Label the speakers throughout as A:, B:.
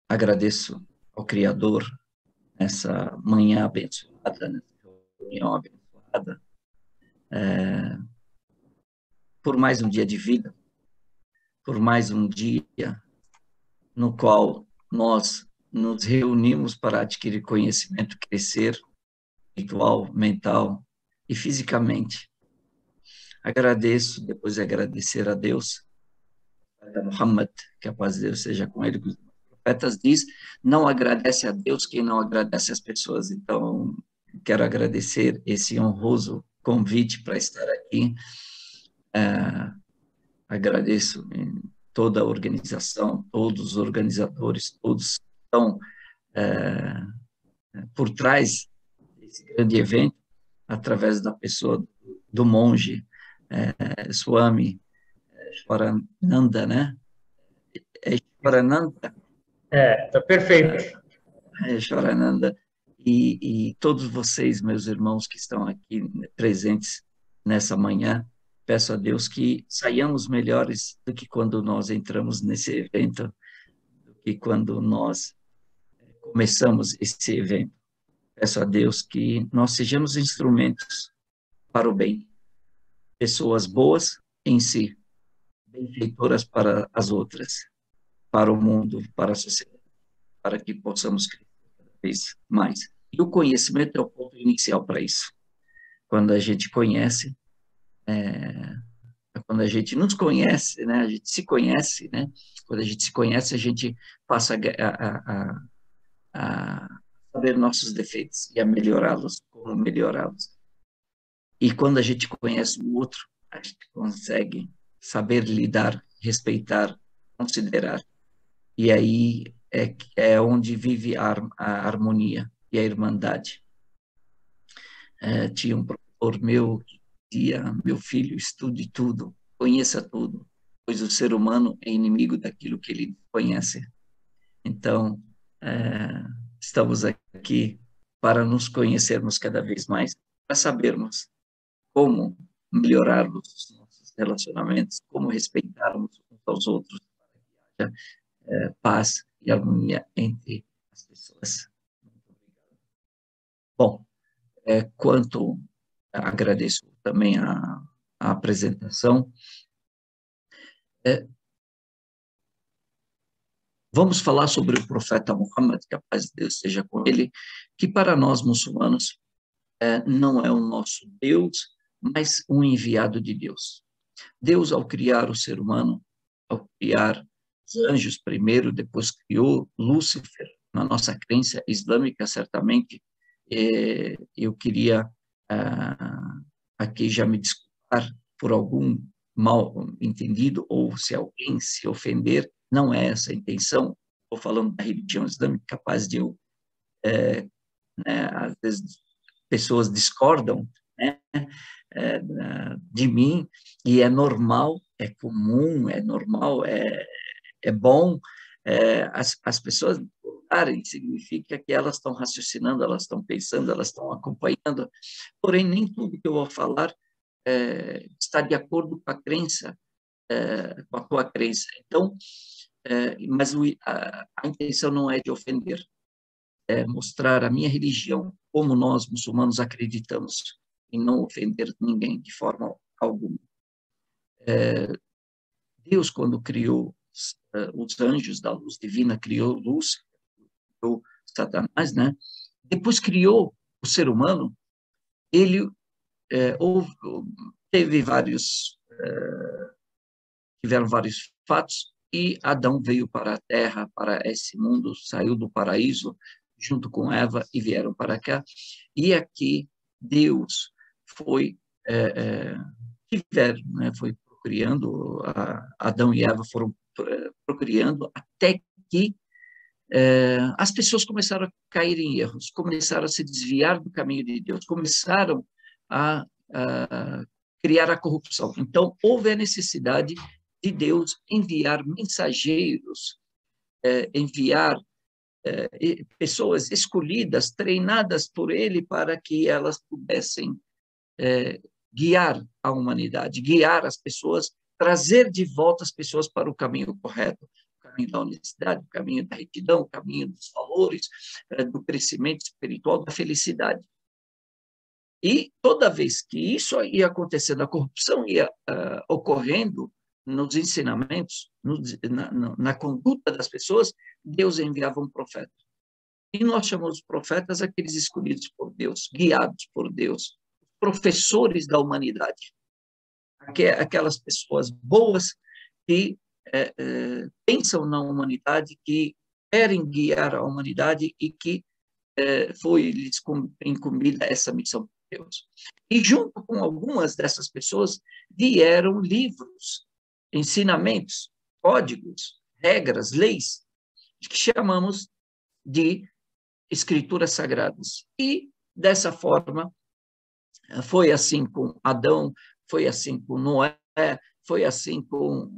A: Agradeço ao Criador nessa manhã abençoada, nessa reunião abençoada, por mais um dia de vida, por mais um dia no qual nós nos reunimos para adquirir conhecimento, crescer espiritual, mental e fisicamente. Agradeço, depois de agradecer a Deus, a Muhammad, que a paz de Deus seja com ele, os profetas diz, não agradece a Deus quem não agradece às pessoas. Então, quero agradecer esse honroso convite para estar aqui. Agradeço em toda a organização, todos os organizadores, todos que estão por trás desse grande evento, através da pessoa do monge Swami Shwarananda, né? Shwarananda?
B: Tá perfeito.
A: Shwarananda. E todos vocês, meus irmãos que estão aqui presentes nessa manhã, peço a Deus que saiamos melhores do que quando nós entramos nesse evento, do que quando nós começamos esse evento. Peço a Deus que nós sejamos instrumentos para o bem, pessoas boas em si, benfeitoras para as outras, para o mundo, para a sociedade, para que possamos crescer cada vez mais. E o conhecimento é o ponto inicial para isso. Quando a gente conhece, quando a gente nos conhece, né, a gente se conhece, né, quando a gente se conhece, a gente passa a saber nossos defeitos e a melhorá-los, como melhorá-los. E quando a gente conhece o outro, a gente consegue saber lidar, respeitar, considerar. E aí é onde vive a harmonia e a irmandade. Tinha um professor meu que dizia, meu filho, estude tudo, conheça tudo, pois o ser humano é inimigo daquilo que ele conhece. Então, estamos aqui para nos conhecermos cada vez mais, para sabermos como melhorarmos os nossos relacionamentos, como respeitarmos uns aos outros, para que haja paz e harmonia entre as pessoas. Muito obrigado. Bom, quanto agradeço também a apresentação. Vamos falar sobre o profeta Muhammad, que a paz de Deus seja com ele, que para nós muçulmanos não é o nosso Deus, mas um enviado de Deus. Deus, ao criar o ser humano, ao criar os anjos primeiro, depois criou Lúcifer, na nossa crença islâmica, certamente, eu queria aqui já me desculpar por algum mal entendido, ou se alguém se ofender, não é essa a intenção. Estou falando da religião islâmica, capaz de eu, às vezes, pessoas discordam, né, de mim, e é normal, é comum, é normal, é bom. As pessoas discordarem significa que elas estão raciocinando, elas estão pensando, elas estão acompanhando, porém nem tudo que eu vou falar está de acordo com a crença, com a tua crença. Então, mas a intenção não é de ofender, é mostrar a minha religião, como nós muçulmanos acreditamos, e não ofender ninguém de forma alguma. Deus, quando criou os anjos da luz divina, criou luz, criou Satanás, né? Depois criou o ser humano, ele teve tiveram vários fatos, e Adão veio para a Terra, para esse mundo, saiu do paraíso, junto com Eva, e vieram para cá. E aqui Deus foi foi procriando, Adão e Eva foram procriando, até que as pessoas começaram a cair em erros, começaram a se desviar do caminho de Deus, começaram a criar a corrupção. Então, houve a necessidade de Deus enviar mensageiros, enviar pessoas escolhidas, treinadas por Ele, para que elas pudessem guiar a humanidade, guiar as pessoas, trazer de volta as pessoas para o caminho correto, o caminho da honestidade, o caminho da retidão, o caminho dos valores, do crescimento espiritual, da felicidade. E toda vez que isso ia acontecendo, a corrupção ia ocorrendo nos ensinamentos, na conduta das pessoas, Deus enviava um profeta. E nós chamamos profetas aqueles escolhidos por Deus, guiados por Deus, professores da humanidade. Aquelas pessoas boas que pensam na humanidade, que querem guiar a humanidade e que foi-lhes incumbida essa missão por Deus. E junto com algumas dessas pessoas vieram livros, ensinamentos, códigos, regras, leis, que chamamos de escrituras sagradas. E, dessa forma, foi assim com Adão, foi assim com Noé, foi assim com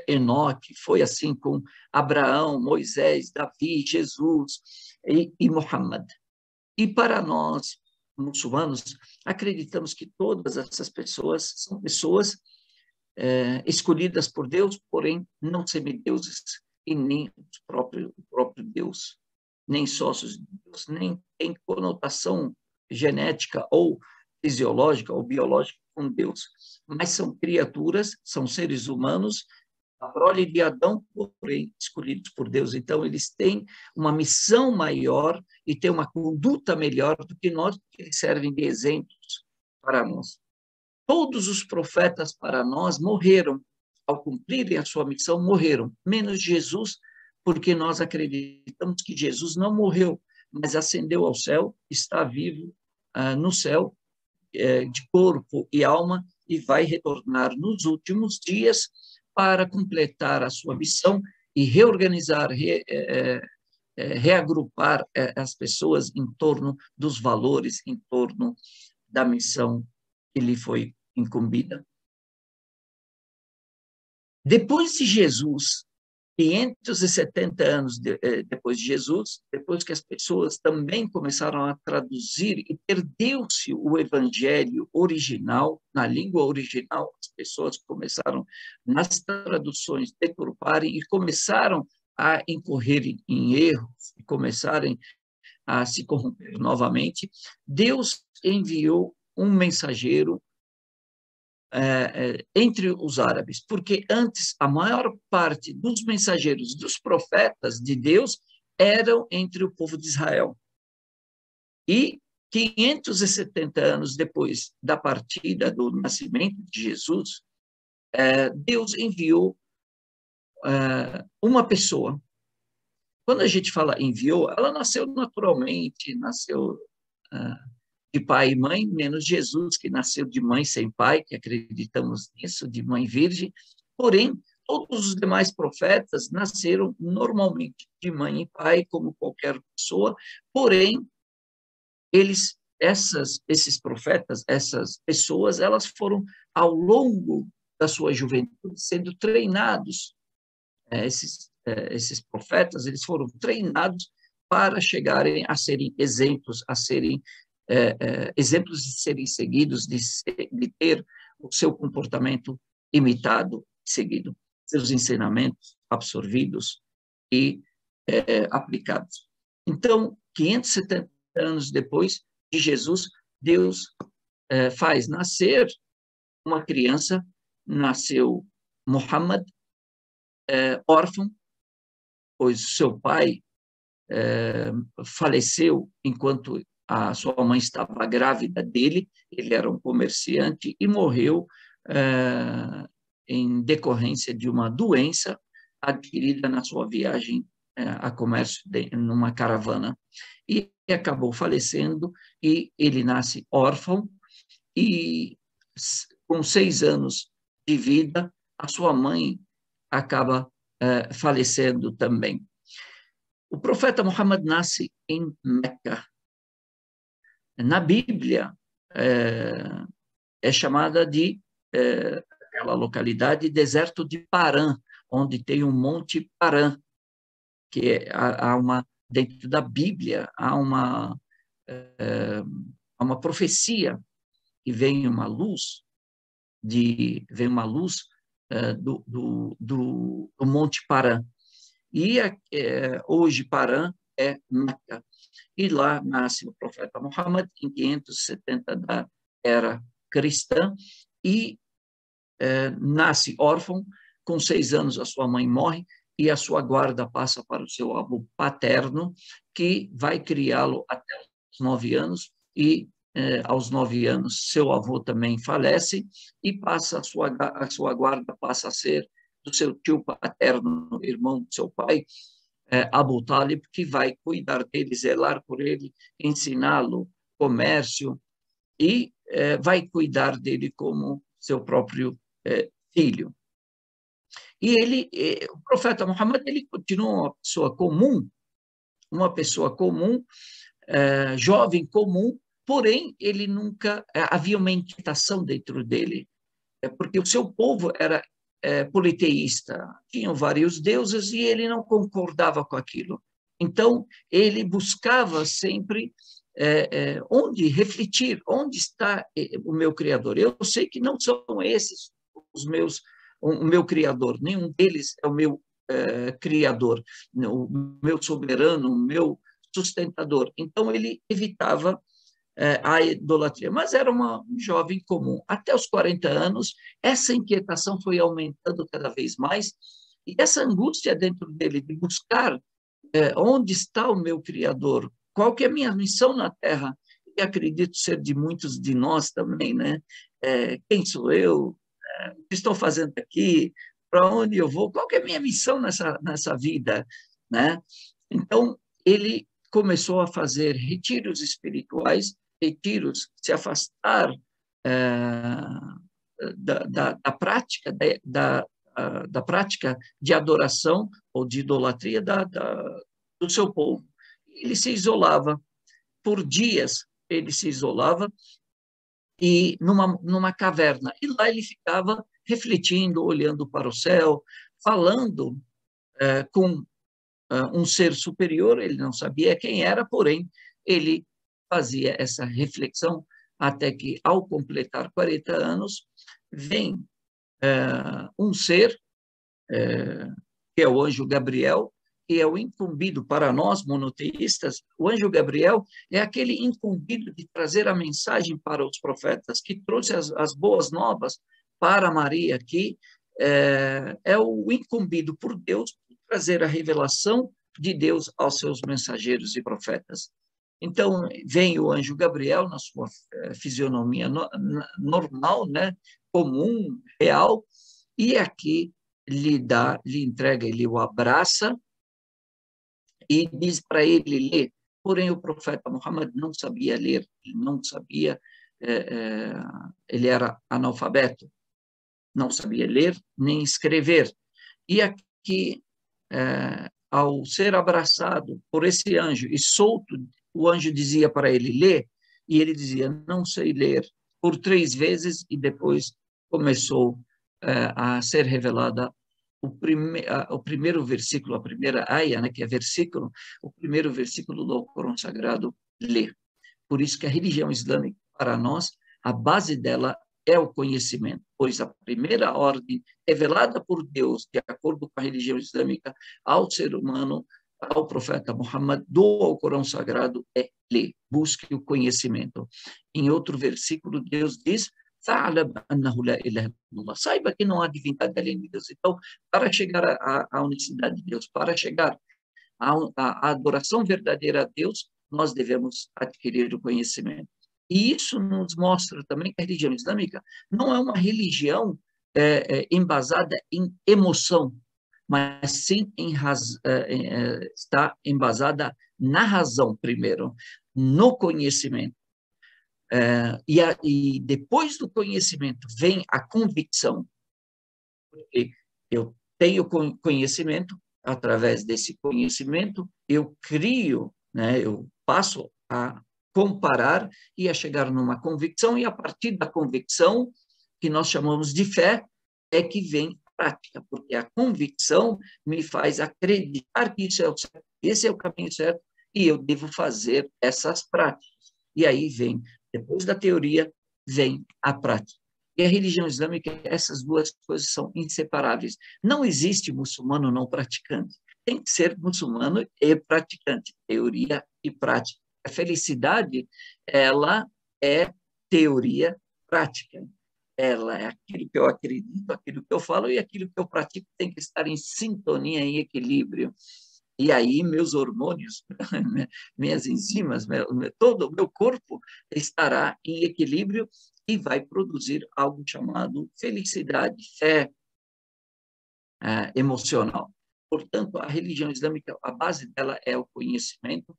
A: Enoque, foi assim com Abraão, Moisés, Davi, Jesus e Muhammad. E para nós, muçulmanos, acreditamos que todas essas pessoas são pessoas escolhidas por Deus, porém não semideuses, e nem o próprio Deus, nem sócios de Deus, nem tem conotação genética ou fisiológica ou biológica com Deus, mas são criaturas, são seres humanos, a prole de Adão, porém escolhidos por Deus. Então, eles têm uma missão maior e têm uma conduta melhor do que nós, que eles servem de exemplos para nós. Todos os profetas para nós morreram, ao cumprirem a sua missão, morreram, menos Jesus, porque nós acreditamos que Jesus não morreu, mas ascendeu ao céu, está vivo no céu, de corpo e alma, e vai retornar nos últimos dias para completar a sua missão e reorganizar, reagrupar as pessoas em torno dos valores, em torno da missão que lhe foi incumbida. Depois de Jesus, 570 anos depois de Jesus, depois que as pessoas também começaram a traduzir e perdeu-se o evangelho original, na língua original, as pessoas começaram, nas traduções, deturparem e começaram a incorrer em erros, e começarem a se corromper novamente. Deus enviou um mensageiro entre os árabes, porque antes a maior parte dos mensageiros, dos profetas de Deus, eram entre o povo de Israel. E 570 anos depois da partida, do nascimento de Jesus, Deus enviou uma pessoa. Quando a gente fala enviou, ela nasceu naturalmente, nasceu de pai e mãe, menos Jesus, que nasceu de mãe sem pai, que acreditamos nisso, de mãe virgem. Porém, todos os demais profetas nasceram normalmente de mãe e pai, como qualquer pessoa, porém, esses profetas, essas pessoas, elas foram, ao longo da sua juventude, sendo treinados. Esses profetas, eles foram treinados para chegarem a serem exemplos, a serem exemplos de serem seguidos, de ter o seu comportamento imitado, seguido, seus ensinamentos absorvidos e aplicados. Então, 570 anos depois de Jesus, Deus faz nascer uma criança, nasceu Muhammad, órfão, pois seu pai faleceu enquanto a sua mãe estava grávida dele, ele era um comerciante e morreu em decorrência de uma doença adquirida na sua viagem a comércio numa caravana. E acabou falecendo, e ele nasce órfão, e com 6 anos de vida, a sua mãe acaba falecendo também. O profeta Muhammad nasce em Meca. Na Bíblia, é chamada de aquela localidade deserto de Parã, onde tem um monte Parã, que há dentro da Bíblia há uma profecia que vem uma luz do Monte Parã. E hoje Parã é Meca. E lá nasce o profeta Muhammad em 570 da era cristã e nasce órfão. Com 6 anos a sua mãe morre e a sua guarda passa para o seu avô paterno, que vai criá-lo até os 9 anos e aos 9 anos seu avô também falece e passa a sua guarda passa a ser do seu tio paterno, irmão do seu pai, Abu Talib, que vai cuidar dele, zelar por ele, ensiná-lo comércio e vai cuidar dele como seu próprio filho. E o profeta Muhammad, ele continua uma pessoa comum, jovem comum, porém ele nunca havia uma inquietação dentro dele, porque o seu povo era politeísta, tinham vários deuses e ele não concordava com aquilo. Então ele buscava sempre onde refletir, onde está o meu Criador. Eu sei que não são esses o meu Criador, nenhum deles é o meu Criador, o meu soberano, o meu sustentador. Então ele evitava a idolatria, mas era um jovem comum. Até os 40 anos, essa inquietação foi aumentando cada vez mais, e essa angústia dentro dele de buscar onde está o meu Criador, qual que é a minha missão na Terra, e acredito ser de muitos de nós também, né? Quem sou eu? O que estou fazendo aqui? Para onde eu vou? Qual que é a minha missão nessa vida? Né? Então, ele começou a fazer retiros espirituais, retiros, se afastar da prática da prática de adoração ou de idolatria do seu povo. Ele se isolava por dias, ele se isolava e numa caverna. E lá ele ficava refletindo, olhando para o céu, falando com um ser superior, ele não sabia quem era, porém, ele fazia essa reflexão até que, ao completar 40 anos, vem um ser, que é o anjo Gabriel, que é o incumbido para nós, monoteístas. O anjo Gabriel é aquele incumbido de trazer a mensagem para os profetas, que trouxe as boas novas para Maria, que é o incumbido por Deus de trazer a revelação de Deus aos seus mensageiros e profetas. Então, vem o anjo Gabriel na sua fisionomia normal, né, comum, real, e aqui lhe entrega, ele o abraça e diz para ele ler. Porém, o profeta Muhammad não sabia ler, ele não sabia, ele era analfabeto, não sabia ler nem escrever. E aqui, ao ser abraçado por esse anjo e solto, o anjo dizia para ele ler, e ele dizia, não sei ler, por 3 vezes, e depois começou a ser revelada o primeiro versículo, a primeira aia, né, que é versículo, o primeiro versículo do Corão Sagrado, ler. Por isso que a religião islâmica, para nós, a base dela é o conhecimento, pois a primeira ordem revelada por Deus, de acordo com a religião islâmica, ao ser humano, ao profeta Muhammad, do Alcorão Sagrado, é ler, busque o conhecimento. Em outro versículo, Deus diz, saiba que não há divindade além de Deus. Então, para chegar à unicidade de Deus, para chegar à adoração verdadeira a Deus, nós devemos adquirir o conhecimento. E isso nos mostra também que a religião islâmica não é uma religião embasada em emoção, mas sim está embasada na razão, primeiro, no conhecimento. E depois do conhecimento vem a convicção, porque eu tenho conhecimento, através desse conhecimento, eu crio, né, eu passo a comparar e a chegar numa convicção, e a partir da convicção, que nós chamamos de fé, é que vem a prática, porque a convicção me faz acreditar que isso é o certo, esse é o caminho certo, e eu devo fazer essas práticas. E aí vem, depois da teoria, vem a prática. E a religião islâmica, essas duas coisas são inseparáveis. Não existe muçulmano não praticante. Tem que ser muçulmano e praticante, teoria e prática. A felicidade, ela é teoria prática. Ela é aquilo que eu acredito, aquilo que eu falo, e aquilo que eu pratico tem que estar em sintonia, em equilíbrio. E aí meus hormônios, minhas enzimas, todo o meu corpo estará em equilíbrio e vai produzir algo chamado felicidade, fé emocional. Portanto, a religião islâmica, a base dela é o conhecimento,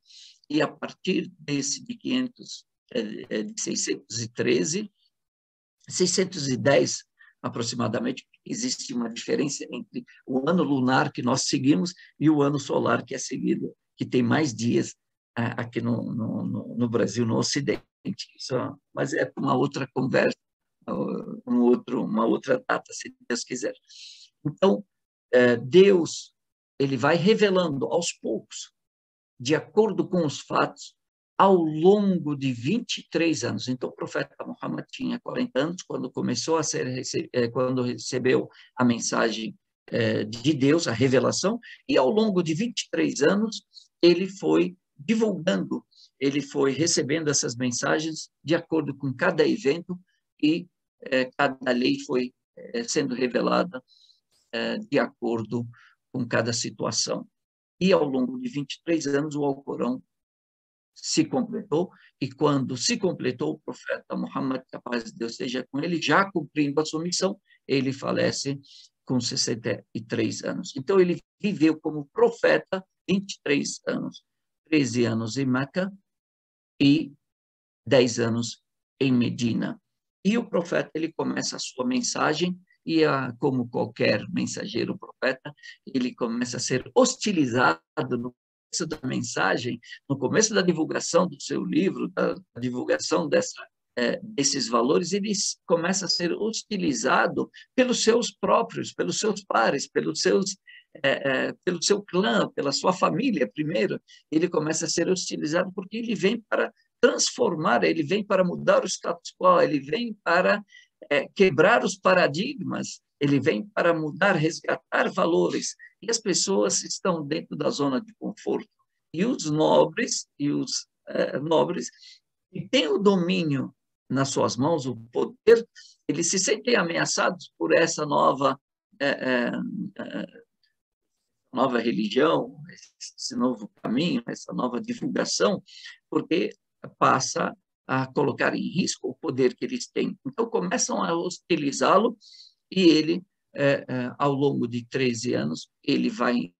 A: e a partir de 613, 610 aproximadamente, existe uma diferença entre o ano lunar que nós seguimos e o ano solar que é seguido, que tem mais dias aqui no Brasil, no Ocidente. Isso, mas é uma outra conversa, uma outra data, se Deus quiser. Então, Deus, ele vai revelando aos poucos, de acordo com os fatos, ao longo de 23 anos. Então, o profeta Muhammad tinha 40 anos quando começou a quando recebeu a mensagem de Deus, a revelação, e ao longo de 23 anos ele foi divulgando, ele foi recebendo essas mensagens de acordo com cada evento, e cada lei foi sendo revelada de acordo com cada situação. E ao longo de 23 anos o Alcorão se completou, e quando se completou, o profeta Muhammad, que a paz de Deus esteja com ele, já cumprindo a sua missão, ele falece com 63 anos. Então, ele viveu como profeta 23 anos, 13 anos em Meca e 10 anos em Medina. E o profeta, ele começa a sua mensagem, e como qualquer mensageiro profeta, ele começa a ser hostilizado no começo da mensagem, no começo da divulgação do seu livro, da divulgação desses valores, ele começa a ser hostilizado pelos seus próprios, pelos seus pares, pelo seu clã, pela sua família primeiro. Ele começa a ser hostilizado porque ele vem para transformar, ele vem para mudar o status quo, ele vem para quebrar os paradigmas, ele vem para mudar, resgatar valores, e as pessoas estão dentro da zona de conforto. E os nobres, que têm o domínio nas suas mãos, o poder, eles se sentem ameaçados por essa nova religião, esse novo caminho, essa nova divulgação, porque passa a colocar em risco o poder que eles têm. Então, começam a hostilizá-lo, e ele, ao longo de 13 anos, ele vai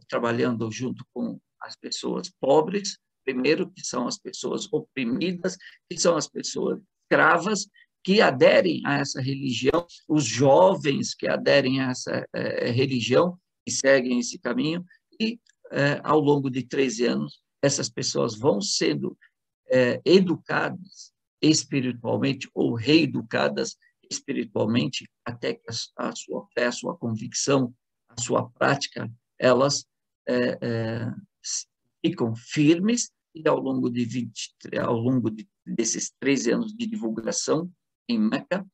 A: trabalhando junto com as pessoas pobres, primeiro, que são as pessoas oprimidas, que são as pessoas escravas, que aderem a essa religião, os jovens que aderem a essa religião, que seguem esse caminho, e ao longo de 13 anos, essas pessoas vão sendo educadas espiritualmente ou reeducadas espiritualmente, até que a sua fé, a sua convicção, a sua prática, elas ficam firmes, e ao longo desses 13 anos de divulgação em Meca,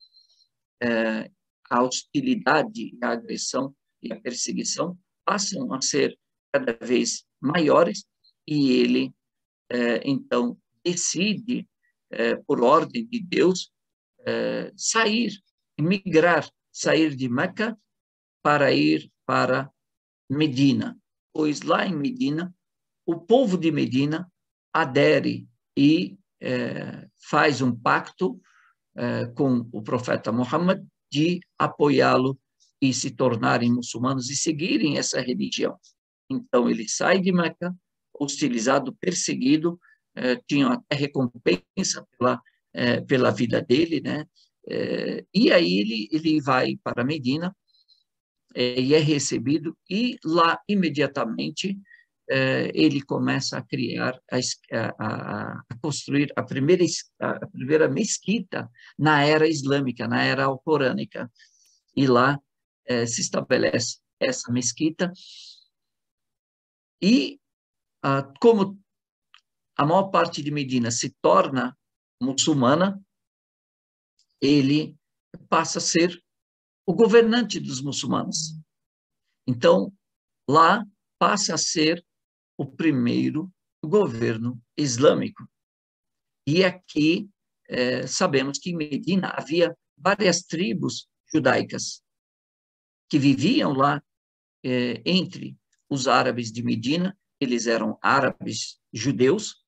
A: a hostilidade, a agressão e a perseguição passam a ser cada vez maiores, e ele, então, decide, por ordem de Deus, migrar, sair de Meca para ir para Medina, pois lá em Medina, o povo de Medina adere e faz um pacto com o profeta Muhammad de apoiá-lo e se tornarem muçulmanos e seguirem essa religião. Então, ele sai de Meca, hostilizado, perseguido, tinham até recompensa pela vida dele, né? E aí ele vai para Medina e é recebido, e lá, imediatamente, ele começa a criar, a construir a primeira mesquita na era islâmica, na era alcorânica. E lá se estabelece essa mesquita, e como a maior parte de Medina se torna muçulmana, ele passa a ser o governante dos muçulmanos. Então, lá passa a ser o primeiro governo islâmico. E aqui sabemos que em Medina havia várias tribos judaicas que viviam lá entre os árabes de Medina. Eles eram árabes judeus,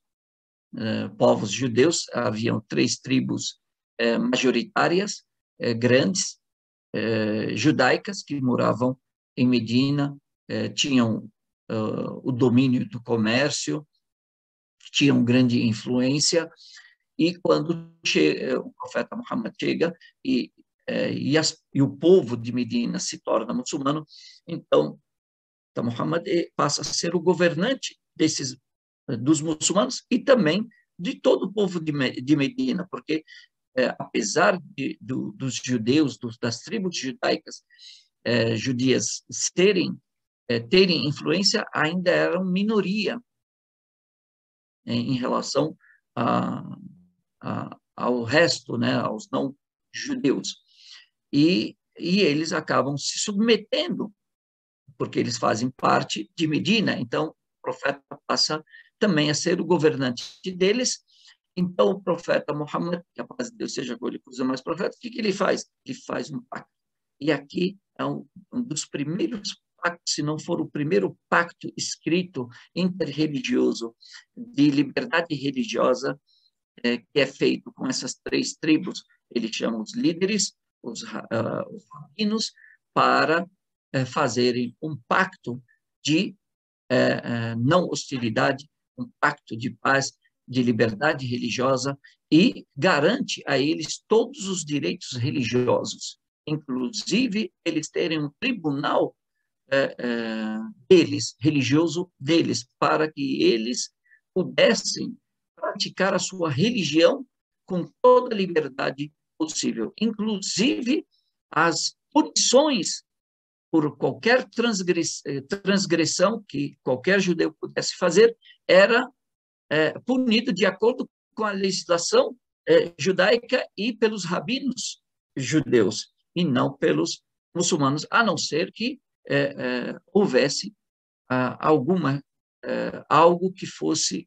A: povos judeus. Haviam 3 tribos majoritárias, grandes, judaicas, que moravam em Medina, tinham o domínio do comércio, tinham grande influência. E quando o profeta Muhammad chega e o povo de Medina se torna muçulmano, então Muhammad passa a ser o governante dos muçulmanos e também de todo o povo de Medina, porque apesar dos judeus, das tribos judaicas, judias terem influência, ainda eram minoria em relação ao resto, né, aos não-judeus. E eles acabam se submetendo, porque eles fazem parte de Medina. Então, o profeta passa também a ser o governante deles. Então, o profeta Muhammad, que a paz de Deus seja com ele, por mais profetas, o que ele faz? Ele faz um pacto. E aqui é um dos primeiros pactos, se não for o primeiro pacto escrito interreligioso de liberdade religiosa, que é feito com essas 3 tribos. Ele chama os líderes, os rabinos, para fazerem um pacto de não hostilidade, um pacto de paz, de liberdade religiosa, e garante a eles todos os direitos religiosos, inclusive eles terem um tribunal deles, religioso deles, para que eles pudessem praticar a sua religião com toda a liberdade possível, inclusive as punições por qualquer transgressão que qualquer judeu pudesse fazer, era punido de acordo com a legislação judaica e pelos rabinos judeus, e não pelos muçulmanos, a não ser que houvesse algo que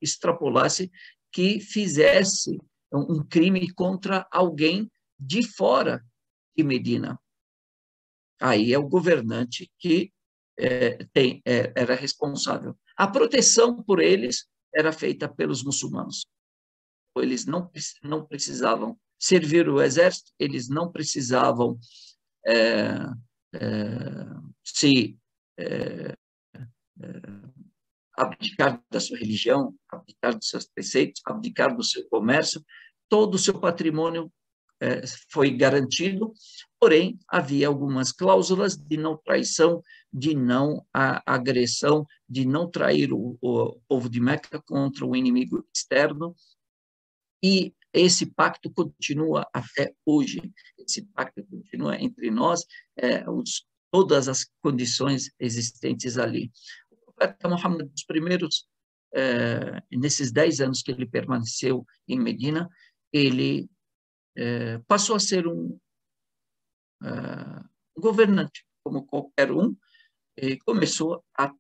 A: extrapolasse, que fizesse um crime contra alguém de fora de Medina. Aí é o governante que era responsável. A proteção por eles era feita pelos muçulmanos. Eles não precisavam servir o exército, eles não precisavam se abdicar da sua religião, abdicar dos seus preceitos, abdicar do seu comércio. Todo o seu patrimônio foi garantido, porém, havia algumas cláusulas de não traição, de não agressão, de não trair o povo de Meca contra o inimigo externo, e esse pacto continua até hoje. Esse pacto continua entre nós, todas as condições existentes ali. O profeta Muhammad, dos primeiros, nesses 10 anos que ele permaneceu em Medina, ele passou a ser um governante, como qualquer um, e começou a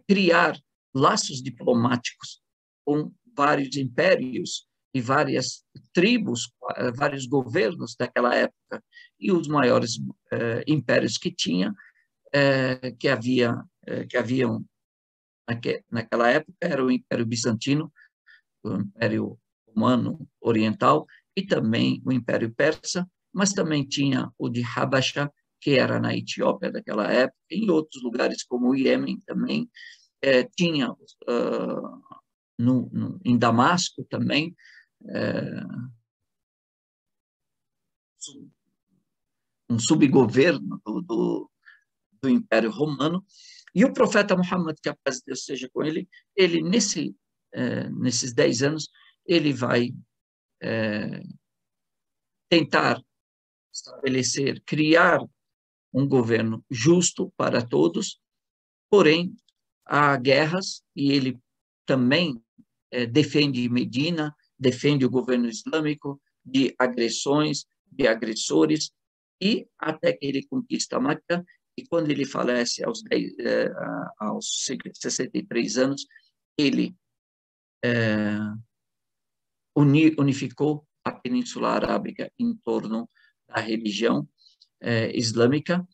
A: criar laços diplomáticos com vários impérios e várias tribos, vários governos daquela época, e os maiores impérios que tinha, que haviam naquela época, era o Império Bizantino, o Império Romano Oriental, e também o Império Persa, mas também tinha o de Habasha, que era na Etiópia daquela época, em outros lugares como o Iêmen também, tinha em Damasco também, um subgoverno do Império Romano. E o profeta Muhammad, que a paz de Deus seja com ele, nesses 10 anos, ele vai tentar estabelecer, criar um governo justo para todos, porém, há guerras, e ele também defende Medina, defende o governo islâmico de agressões, de agressores, e até que ele conquista a Meca, e quando ele falece aos 63 anos, ele unificou a Península Arábica em torno da religião islâmica,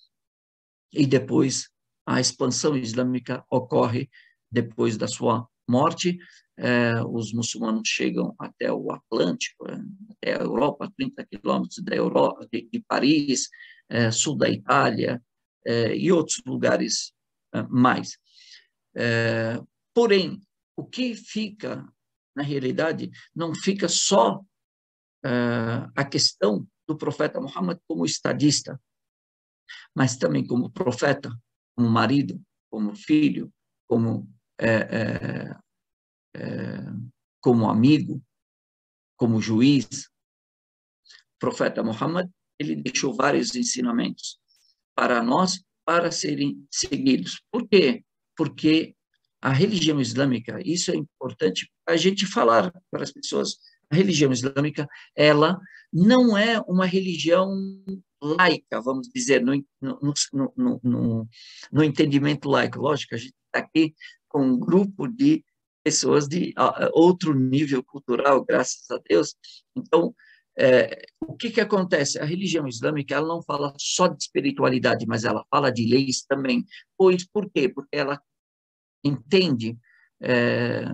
A: e depois a expansão islâmica ocorre depois da sua morte. Os muçulmanos chegam até o Atlântico, até a Europa, 30 quilômetros da Europa, de Paris, sul da Itália, e outros lugares mais. Porém, o que fica, na realidade, não fica só a questão do profeta Muhammad como estadista, mas também como profeta, como marido, como filho, como amigo, como juiz. O profeta Muhammad, ele deixou vários ensinamentos para nós, para serem seguidos. Por quê? Porque a religião islâmica, isso é importante a gente falar para as pessoas, a religião islâmica, ela não é uma religião laica, vamos dizer, no entendimento laico. Lógico, a gente está aqui com um grupo de pessoas de outro nível cultural, graças a Deus. Então, o que acontece? A religião islâmica, ela não fala só de espiritualidade, mas ela fala de leis também. Pois, por quê? Porque ela entende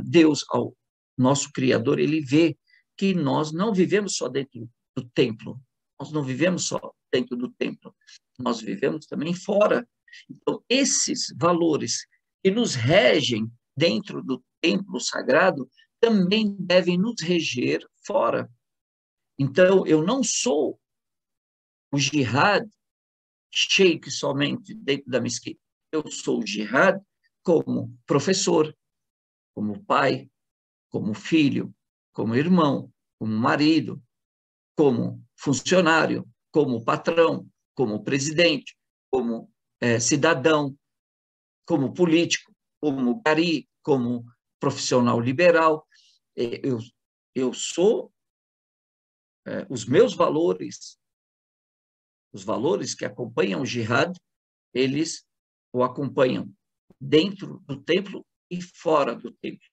A: Deus, ao nosso Criador, ele vê que nós não vivemos só dentro do templo, nós não vivemos só dentro do templo, nós vivemos também fora. Então, esses valores que nos regem dentro do templo sagrado também devem nos reger fora. Então, eu não sou o jihad sheikh somente dentro da mesquita. Eu sou o jihad como professor, como pai, como filho, como irmão, como marido, como funcionário, como patrão, como presidente, como cidadão, como político, como gari, como profissional liberal. Eu sou os meus valores, os valores que acompanham o jihad, eles o acompanham dentro do templo e fora do templo.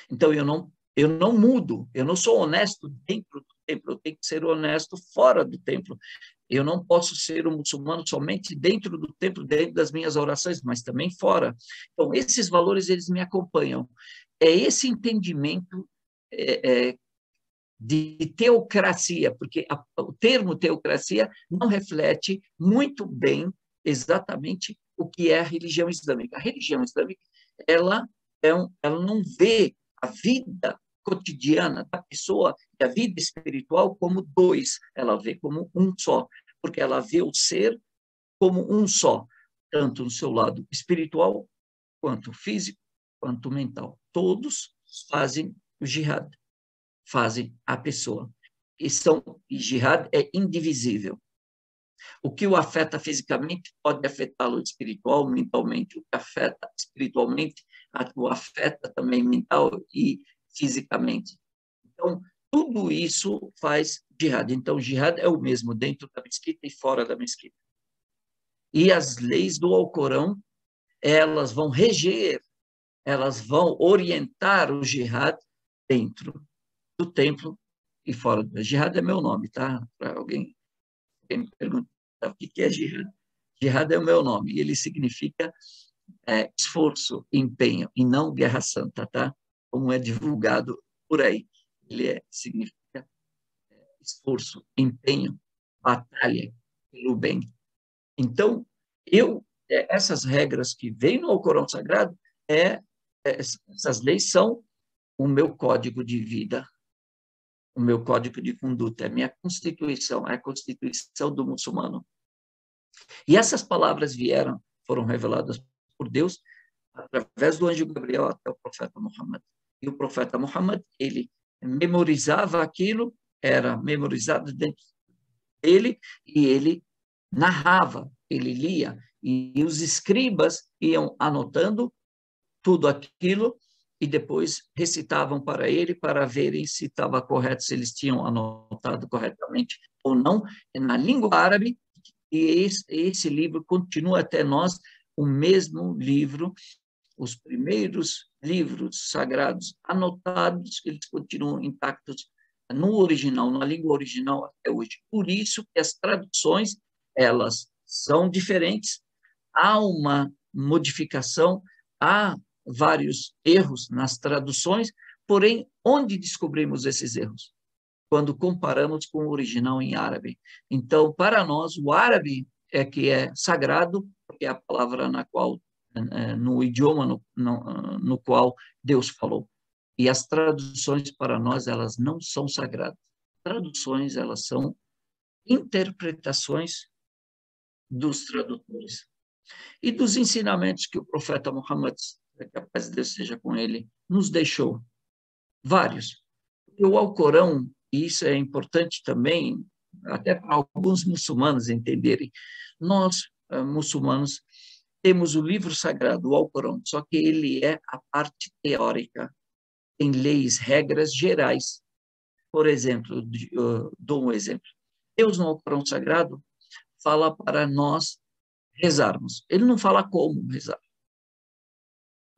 A: Então, eu não mudo, eu não sou honesto dentro do templo, eu tenho que ser honesto fora do templo. Eu não posso ser um muçulmano somente dentro do templo, dentro das minhas orações, mas também fora. Então, esses valores, eles me acompanham. É esse entendimento de teocracia, porque o termo teocracia não reflete muito bem exatamente o que é a religião islâmica. A religião islâmica, ela não vê a vida cotidiana da pessoa e a vida espiritual como dois, ela vê como um só, porque ela vê o ser como um só, tanto no seu lado espiritual, quanto físico, quanto mental. Todos fazem o jihad, fazem a pessoa. E jihad é indivisível. O que o afeta fisicamente pode afetá-lo espiritual, mentalmente. O que afeta espiritualmente o afeta também mental e fisicamente. Então, tudo isso faz jihad. Então, jihad é o mesmo dentro da mesquita e fora da mesquita. E as leis do Alcorão, elas vão reger, elas vão orientar o jihad dentro do templo e fora do jihad é meu nome, tá? Para alguém me perguntar o que é jihad. Jihad é o meu nome, e ele significa esforço, empenho, e não guerra santa, tá? Como é divulgado por aí. Ele significa esforço, empenho, batalha pelo bem. Então, essas regras que vêm no Alcorão Sagrado, essas leis são o meu código de vida, o meu código de conduta, é a minha constituição, é a constituição do muçulmano. E essas palavras foram reveladas por Deus através do anjo Gabriel até o profeta Muhammad. E o profeta Muhammad, ele memorizava aquilo, era memorizado dentro dele, e ele narrava, ele lia, e os escribas iam anotando tudo aquilo e depois recitavam para ele para verem se estava correto, se eles tinham anotado corretamente ou não, na língua árabe, e esse livro continua até nós, o mesmo livro, os primeiros livros sagrados anotados, eles continuam intactos no original, na língua original até hoje. Por isso que as traduções, elas são diferentes, há uma modificação, há vários erros nas traduções, porém, onde descobrimos esses erros? Quando comparamos com o original em árabe. Então, para nós, o árabe é que é sagrado, porque é a palavra na qual, no idioma no qual Deus falou. E as traduções para nós, elas não são sagradas. Traduções, elas são interpretações dos tradutores. E dos ensinamentos que o profeta Muhammad, que a paz de Deus seja com ele, nos deixou. Vários. O Alcorão, e isso é importante também, até para alguns muçulmanos entenderem, nós, muçulmanos, temos o livro sagrado, o Alcorão, só que ele é a parte teórica, tem leis, regras gerais. Por exemplo, dou um exemplo. Deus, no Alcorão sagrado, fala para nós rezarmos. Ele não fala como rezar.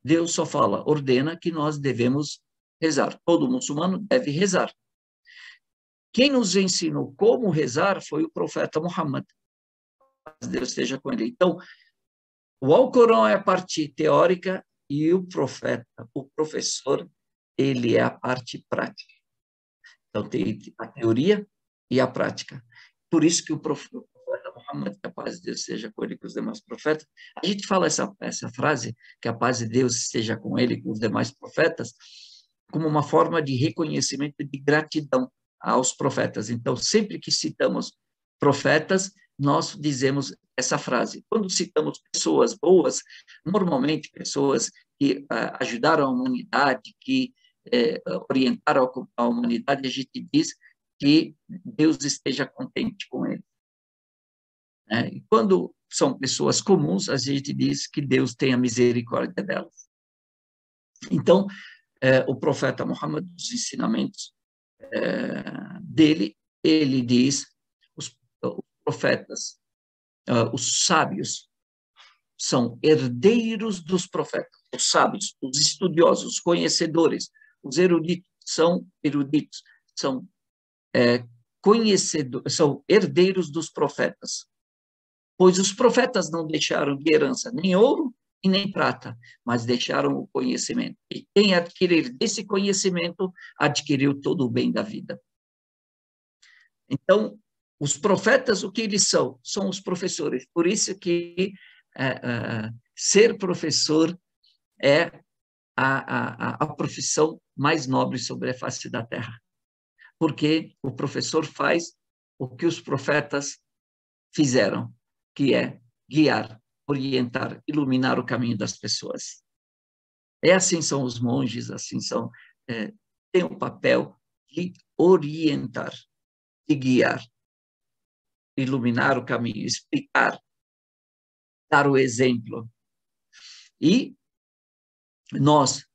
A: Deus só fala, ordena que nós devemos rezar. Todo muçulmano deve rezar. Quem nos ensinou como rezar foi o profeta Muhammad. Deus esteja com ele. Então, o Alcorão é a parte teórica e o profeta, o professor, ele é a parte prática. Então, tem a teoria e a prática. Por isso que o profeta Muhammad, que a paz de Deus seja com ele e com os demais profetas, a gente fala essa frase, que a paz de Deus seja com ele e com os demais profetas, como uma forma de reconhecimento e de gratidão aos profetas. Então, sempre que citamos profetas, nós dizemos essa frase. Quando citamos pessoas boas, normalmente pessoas que ajudaram a humanidade, que orientaram a humanidade, a gente diz que Deus esteja contente com ele. E quando são pessoas comuns, a gente diz que Deus tenha misericórdia delas. Então, o profeta Muhammad, os ensinamentos dele, ele diz, os profetas, os sábios, são herdeiros dos profetas. Os sábios, os estudiosos, os conhecedores, os eruditos, são conhecedores, são herdeiros dos profetas. Pois os profetas não deixaram de herança nem ouro e nem prata, mas deixaram o conhecimento. E quem adquirir desse conhecimento, adquiriu todo o bem da vida. Então, os profetas, o que eles são? São os professores. Por isso que ser professor é a profissão mais nobre sobre a face da terra. Porque o professor faz o que os profetas fizeram, que é guiar, orientar, iluminar o caminho das pessoas. Assim são os monges, assim são, têm o papel de orientar, de guiar, iluminar o caminho, explicar, dar o exemplo. E nós,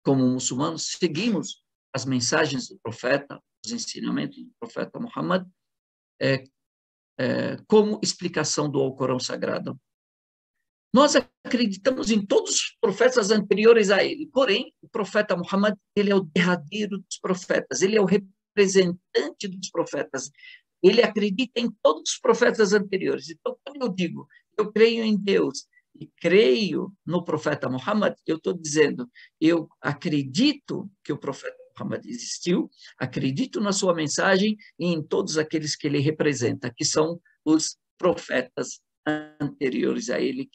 A: como muçulmanos, seguimos as mensagens do profeta, os ensinamentos do profeta Muhammad, como explicação do Alcorão Sagrado. Nós acreditamos em todos os profetas anteriores a ele, porém, o profeta Muhammad, ele é o derradeiro dos profetas, ele é o representante dos profetas, ele acredita em todos os profetas anteriores. Então, quando eu digo, eu creio em Deus e creio no profeta Muhammad, eu estou dizendo, eu acredito que o profeta Muhammad existiu, acredito na sua mensagem e em todos aqueles que ele representa, que são os profetas anteriores a ele,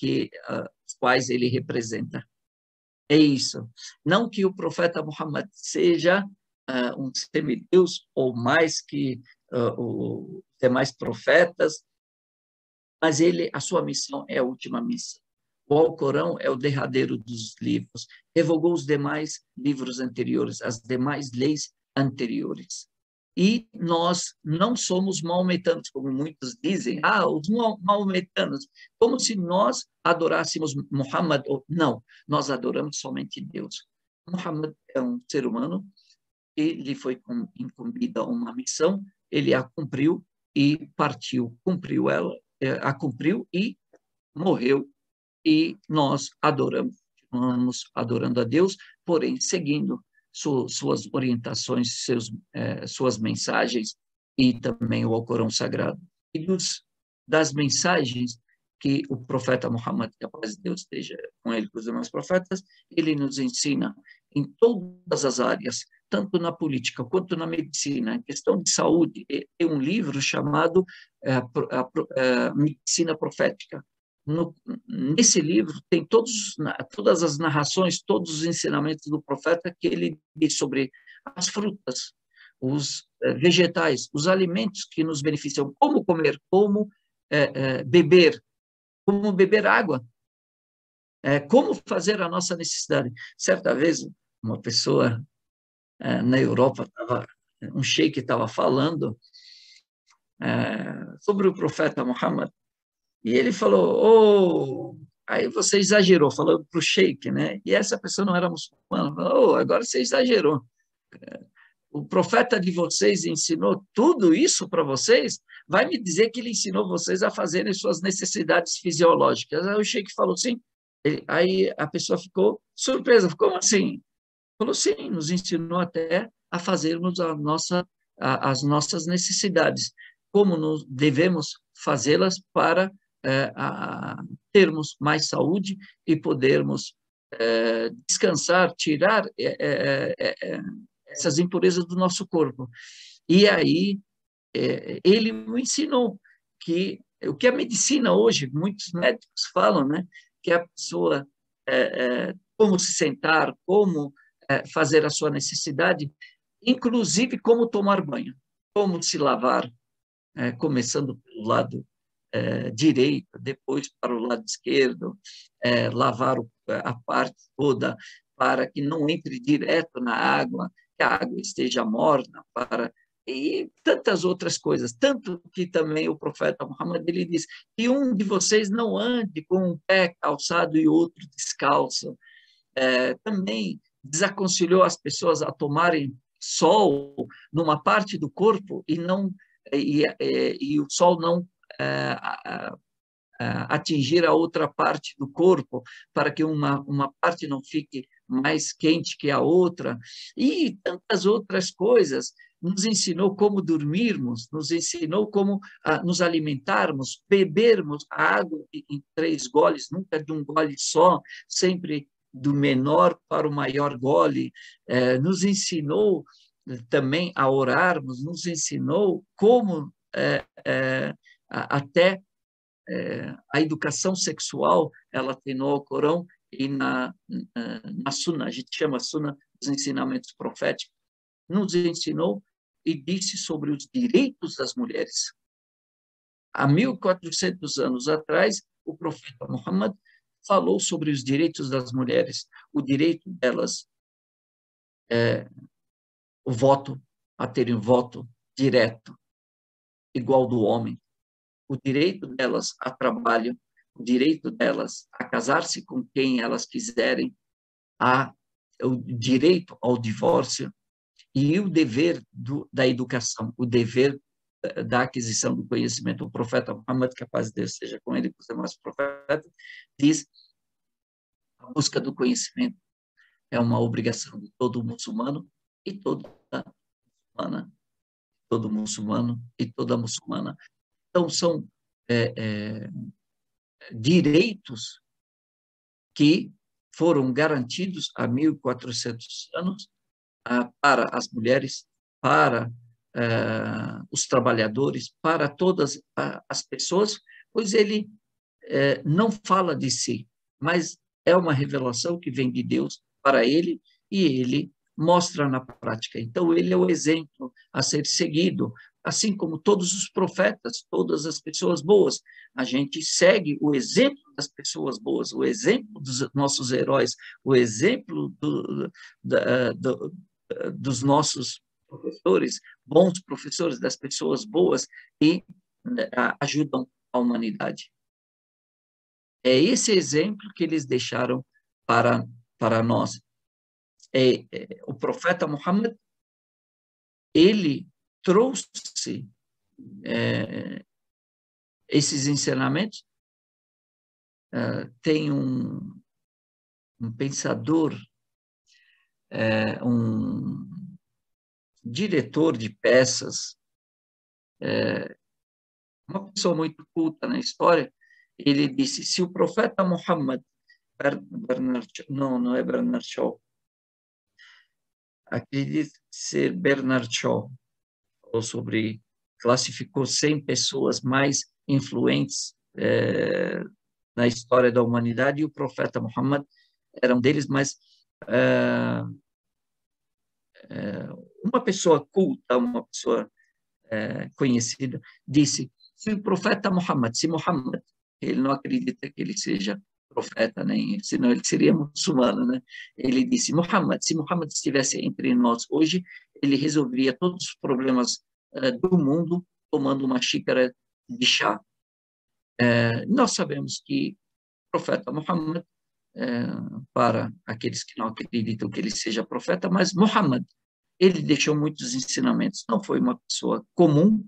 A: os quais ele representa. É isso. Não que o profeta Muhammad seja um semideus ou mais que os demais profetas, mas a sua missão é a última missão. O Alcorão é o derradeiro dos livros, revogou os demais livros anteriores, as demais leis anteriores. E nós não somos maometanos, como muitos dizem, os maometanos, como se nós adorássemos Muhammad. Não, nós adoramos somente Deus. Muhammad é um ser humano, ele foi incumbida uma missão, ele a cumpriu e partiu, cumpriu ela, a cumpriu e morreu, e nós adoramos, continuamos adorando a Deus, porém seguindo suas orientações, suas mensagens e também o Alcorão Sagrado. E das mensagens que o profeta Muhammad, que a paz de Deus esteja com ele, com os demais profetas, ele nos ensina em todas as áreas, tanto na política quanto na medicina. Em questão de saúde, tem um livro chamado Medicina Profética. Nesse livro tem todas as narrações, todos os ensinamentos do profeta que ele diz sobre as frutas, os vegetais, os alimentos que nos beneficiam, como comer, como beber água, como fazer a nossa necessidade. Certa vez, uma pessoa na Europa, um sheik estava falando sobre o profeta Muhammad, e ele falou, aí você exagerou, falando para o sheik, né? E essa pessoa não era muçulmana, falou, agora você exagerou. O profeta de vocês ensinou tudo isso para vocês? Vai me dizer que ele ensinou vocês a fazerem suas necessidades fisiológicas. Aí o sheik falou, sim. Aí a pessoa ficou surpresa, ficou assim? Falou, sim, nos ensinou até a fazermos as nossas necessidades, como devemos fazê-las para termos mais saúde e podermos descansar, tirar essas impurezas do nosso corpo. E aí ele me ensinou que o que a medicina hoje, muitos médicos falam, né, que a pessoa, como se sentar, como fazer a sua necessidade, inclusive como tomar banho, como se lavar, começando pelo lado direito, depois para o lado esquerdo, lavar a parte toda para que não entre direto na água, que a água esteja morna, e tantas outras coisas, tanto que também o profeta Muhammad ele diz que um de vocês não ande com um pé calçado e outro descalço. Também desaconselhou as pessoas a tomarem sol numa parte do corpo e o sol não atingir a outra parte do corpo, para que uma parte não fique mais quente que a outra, e tantas outras coisas. Nos ensinou como dormirmos, nos ensinou como nos alimentarmos, bebermos a água em 3 goles, nunca de um gole só, sempre do menor para o maior gole. Nos ensinou também a orarmos, nos ensinou como até a educação sexual, ela tem no Alcorão e na Sunna, a gente chama Sunna dos ensinamentos proféticos, nos ensinou e disse sobre os direitos das mulheres. Há 1400 anos atrás, o profeta Muhammad falou sobre os direitos das mulheres, o direito delas, o voto, a terem voto direto, igual do homem, o direito delas a trabalho, o direito delas a casar-se com quem elas quiserem, o direito ao divórcio e o dever da educação, o dever da aquisição do conhecimento. O profeta Muhammad, que a paz de Deus seja com ele, com os demais profetas, diz: a busca do conhecimento é uma obrigação de todo muçulmano e toda muçulmana, todo muçulmano e toda muçulmana. Então, são direitos que foram garantidos há 1400 anos para as mulheres, para os trabalhadores, para todas as pessoas, pois ele não fala de si, mas é uma revelação que vem de Deus para ele e ele mostra na prática. Então, ele é o exemplo a ser seguido, assim como todos os profetas, todas as pessoas boas. A gente segue o exemplo das pessoas boas, o exemplo dos nossos heróis, o exemplo dos nossos professores, bons professores, das pessoas boas e ajudam a humanidade. É esse exemplo que eles deixaram para nós. o profeta Muhammad, ele trouxe esses ensinamentos. Tem um pensador, um diretor de peças, uma pessoa muito culta na história. Ele disse: se o profeta Muhammad, não é Bernard Shaw, acredito ser Bernard Shaw, falou sobre, classificou 100 pessoas mais influentes na história da humanidade, e o profeta Muhammad era um deles, mas uma pessoa culta, uma pessoa conhecida, disse: se o profeta Muhammad, se Muhammad, ele não acredita que ele seja profeta, nem, senão ele seria muçulmano, né? Ele disse: Muhammad, se Muhammad estivesse entre nós hoje, ele resolveria todos os problemas do mundo tomando uma xícara de chá. Nós sabemos que o profeta Muhammad, para aqueles que não acreditam que ele seja profeta, mas Muhammad, ele deixou muitos ensinamentos. Não foi uma pessoa comum,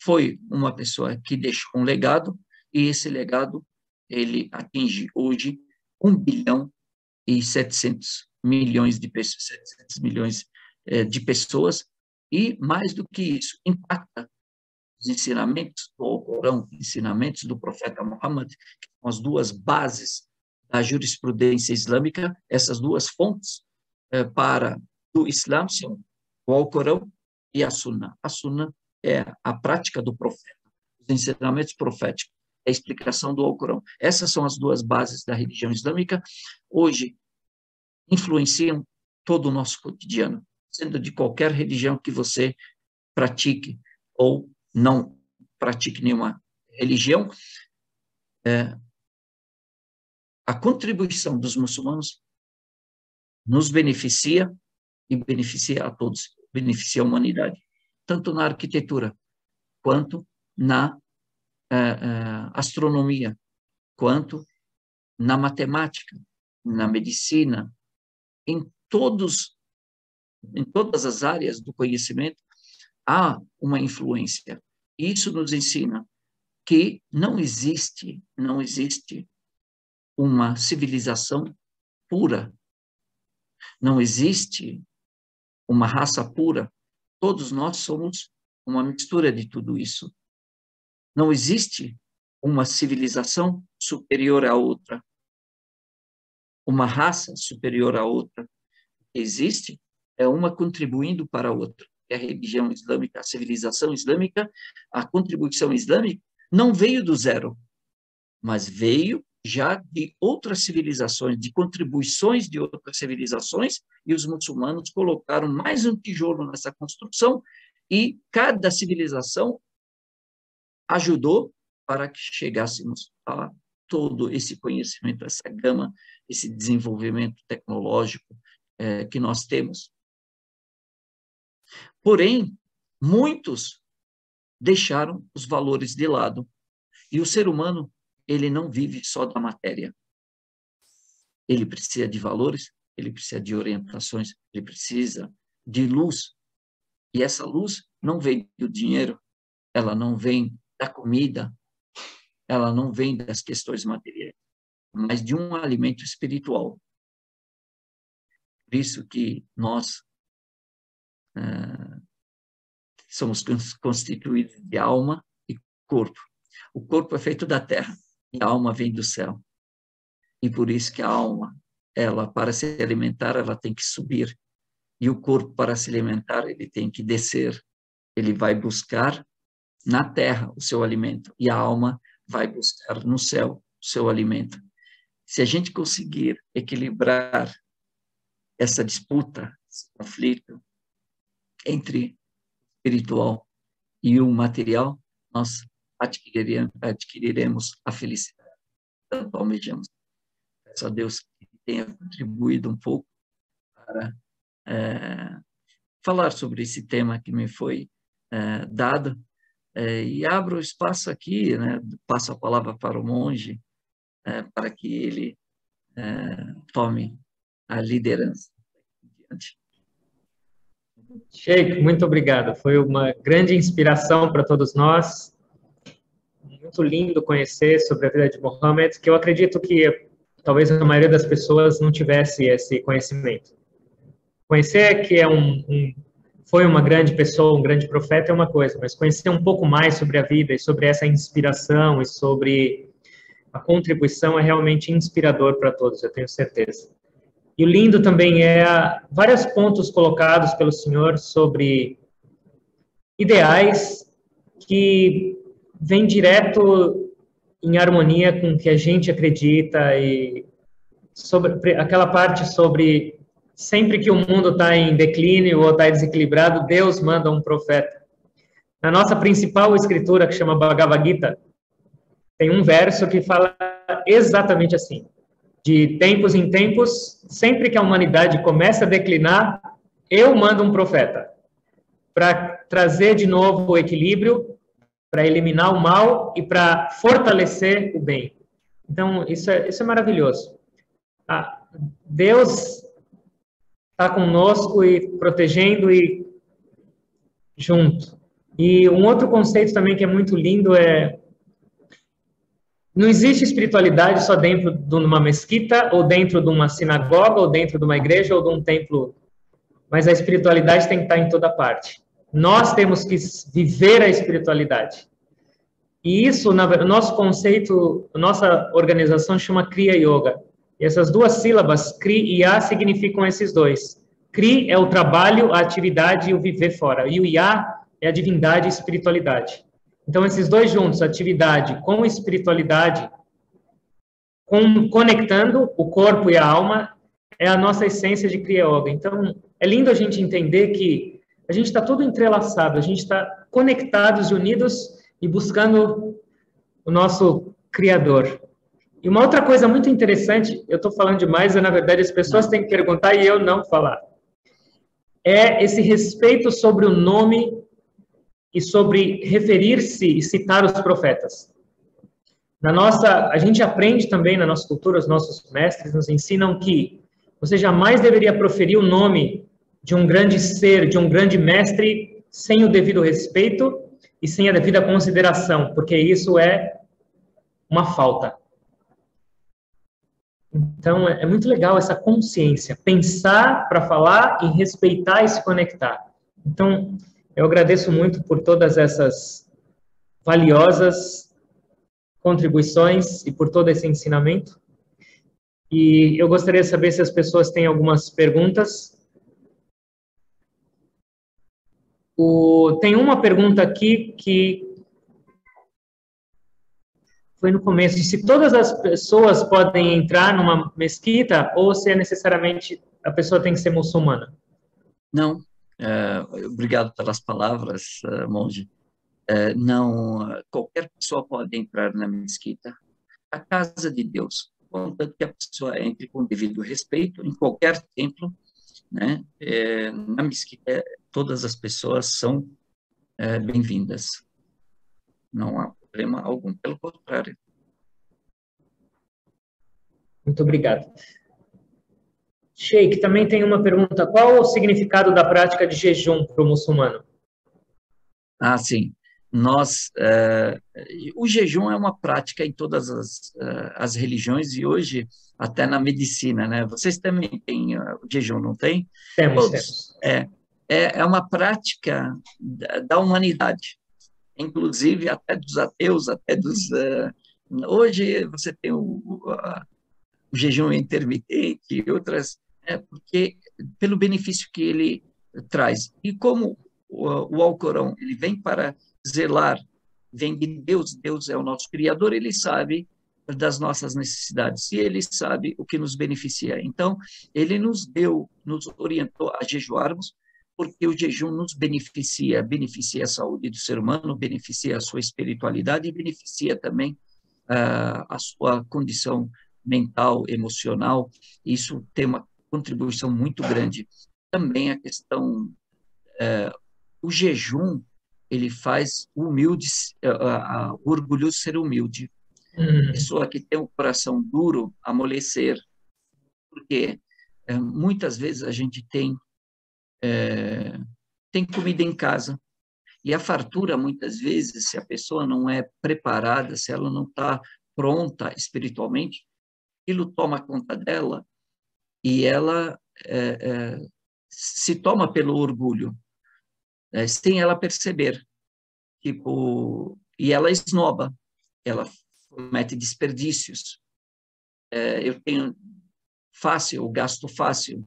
A: foi uma pessoa que deixou um legado, e esse legado ele atinge hoje 1,7 bilhão de pessoas, 700 milhões de pessoas, e mais do que isso, impacta os ensinamentos do Alcorão, ensinamentos do profeta Muhammad, que são as duas bases da jurisprudência islâmica. Essas duas fontes para o Islã são o Alcorão e a Sunna. A Sunna é a prática do profeta, os ensinamentos proféticos, a explicação do Alcorão. Essas são as duas bases da religião islâmica. Hoje, influenciam todo o nosso cotidiano, sendo de qualquer religião que você pratique ou não pratique nenhuma religião. A contribuição dos muçulmanos nos beneficia e beneficia a todos, beneficia a humanidade, tanto na arquitetura, quanto na astronomia, quanto na matemática, na medicina, em todas as áreas do conhecimento há uma influência. Isso nos ensina que não existe uma civilização pura, não existe uma raça pura. Todos nós somos uma mistura de tudo isso. Não existe uma civilização superior à outra, uma raça superior à outra. Existe uma contribuindo para a outra. É a religião islâmica, a civilização islâmica, a contribuição islâmica não veio do zero, mas veio já de outras civilizações, de contribuições de outras civilizações, e os muçulmanos colocaram mais um tijolo nessa construção, e cada civilização ajudou para que chegássemos a todo esse conhecimento, essa gama, esse desenvolvimento tecnológico que nós temos. Porém, muitos deixaram os valores de lado, e o ser humano, ele não vive só da matéria. Ele precisa de valores, ele precisa de orientações, ele precisa de luz. E essa luz não vem do dinheiro, ela não vem da comida, ela não vem das questões materiais, mas de um alimento espiritual. Por isso que nós somos constituídos de alma e corpo. O corpo é feito da terra e a alma vem do céu. E por isso que a alma, ela, para se alimentar, ela tem que subir. E o corpo, para se alimentar, ele tem que descer. Ele vai buscar na terra o seu alimento. E a alma vai buscar no céu o seu alimento. Se a gente conseguir equilibrar essa disputa, esse conflito entre o espiritual e o material, nós adquiriremos a felicidade. Tanto almejamos. Peço a Deus que tenha contribuído um pouco para falar sobre esse tema que me foi dado, e abro o espaço aqui, né, passo a palavra para o monge, para que ele tome a liderança. importante.
B: Sheikh, muito obrigado. Foi uma grande inspiração para todos nós. Muito lindo conhecer sobre a vida de Muhammad, que eu acredito que talvez a maioria das pessoas não tivesse esse conhecimento. Conhecer que foi uma grande pessoa, um grande profeta é uma coisa, mas conhecer um pouco mais sobre a vida e sobre essa inspiração e sobre a contribuição é realmente inspirador para todos, eu tenho certeza. E o lindo também é vários pontos colocados pelo Senhor sobre ideais que vêm direto em harmonia com o que a gente acredita e sobre aquela parte sobre sempre que o mundo está em declínio ou está desequilibrado, Deus manda um profeta. Na nossa principal escritura, que chama Bhagavad Gita, tem um verso que fala exatamente assim. De tempos em tempos, sempre que a humanidade começa a declinar, eu mando um profeta para trazer de novo o equilíbrio, para eliminar o mal e para fortalecer o bem. Então, isso é maravilhoso. Deus está conosco e protegendo e junto. E um outro conceito também que é muito lindo é: não existe espiritualidade só dentro de uma mesquita, ou dentro de uma sinagoga, ou dentro de uma igreja, ou de um templo. Mas a espiritualidade tem que estar em toda parte. Nós temos que viver a espiritualidade. E isso, o nosso conceito, a nossa organização chama Kriya Yoga. E essas duas sílabas, Kri e Ya, significam esses dois. Kri é o trabalho, a atividade e o viver fora. E o Ya é a divindade e espiritualidade. Então, esses dois juntos, atividade com espiritualidade, conectando o corpo e a alma, é a nossa essência de Kriya Yoga. Então, é lindo a gente entender que a gente está tudo entrelaçado, a gente está conectados e unidos e buscando o nosso Criador. E uma outra coisa muito interessante, eu estou falando demais, na verdade as pessoas têm que perguntar e eu não falar, é esse respeito sobre o nome e sobre referir-se e citar os profetas. A gente aprende também na nossa cultura, os nossos mestres nos ensinam que você jamais deveria proferir o nome de um grande ser, de um grande mestre, sem o devido respeito e sem a devida consideração, porque isso é uma falta. Então, é muito legal essa consciência, pensar para falar e respeitar e se conectar. Então, eu agradeço muito por todas essas valiosas contribuições e por todo esse ensinamento. E eu gostaria de saber se as pessoas têm algumas perguntas. Tem uma pergunta aqui que foi no começo, se todas as pessoas podem entrar numa mesquita ou se é necessariamente a pessoa tem que ser muçulmana?
A: Não, obrigado pelas palavras, monge. Não, qualquer pessoa pode entrar na mesquita, a casa de Deus, contanto que a pessoa entre com devido respeito em qualquer templo, né? Na mesquita, todas as pessoas são bem-vindas. Não há problema algum, pelo contrário.
B: Muito obrigado. Sheikh, também tem uma pergunta. Qual o significado da prática de jejum para o muçulmano?
A: Sim. O jejum é uma prática em todas as religiões e hoje até na medicina, né? Vocês também têm o jejum, não tem?
B: Temos.
A: É uma prática da humanidade, inclusive até dos ateus, até dos... hoje você tem o jejum intermitente e outras, porque pelo benefício que ele traz. E como o Alcorão ele vem para zelar, vem de Deus, Deus é o nosso Criador, ele sabe das nossas necessidades, e ele sabe o que nos beneficia. Então, ele nos orientou a jejuarmos, porque o jejum nos beneficia a saúde do ser humano, beneficia a sua espiritualidade e beneficia também a sua condição mental, emocional. Isso tem uma contribuição muito grande. Também a questão, o jejum, ele faz o orgulhoso ser humilde. A pessoa que tem um coração duro, amolecer. Por quê? muitas vezes a gente tem comida em casa, e a fartura, muitas vezes, se a pessoa não é preparada, se ela não está pronta espiritualmente, aquilo toma conta dela e ela se toma pelo orgulho, sem ela perceber. Tipo, e ela esnoba, ela comete desperdícios. Eu tenho fácil, eu gasto fácil,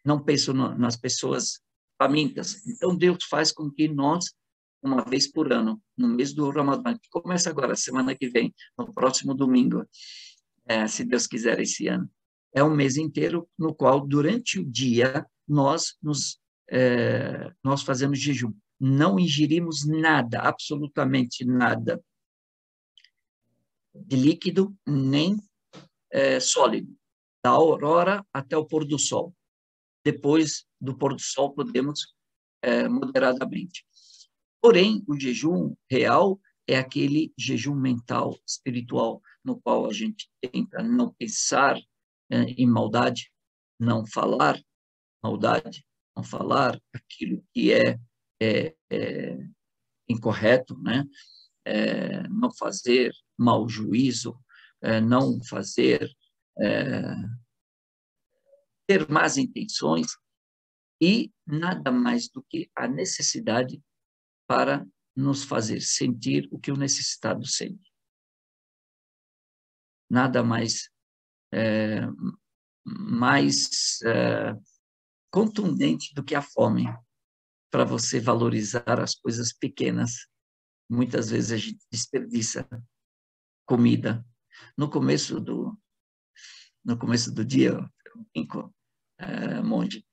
A: não penso nas pessoas famintas. Então, Deus faz com que nós, uma vez por ano, no mês do Ramadã, que começa agora, semana que vem, no próximo domingo, se Deus quiser, esse ano, é um mês inteiro no qual, durante o dia, nós fazemos jejum. Não ingerimos nada, absolutamente nada, de líquido nem sólido, da aurora até o pôr do sol. Depois do pôr do sol, podemos moderadamente. Porém, o jejum real é aquele jejum mental, espiritual, no qual a gente tenta não pensar em maldade, não falar maldade, não falar aquilo que é incorreto, né? Não fazer mau juízo, não fazer, ter más intenções, e nada mais do que a necessidade para nos fazer sentir o que o necessitado sente. Nada mais contundente do que a fome, para você valorizar as coisas pequenas. Muitas vezes a gente desperdiça comida. No começo do dia, eu brinco, monge,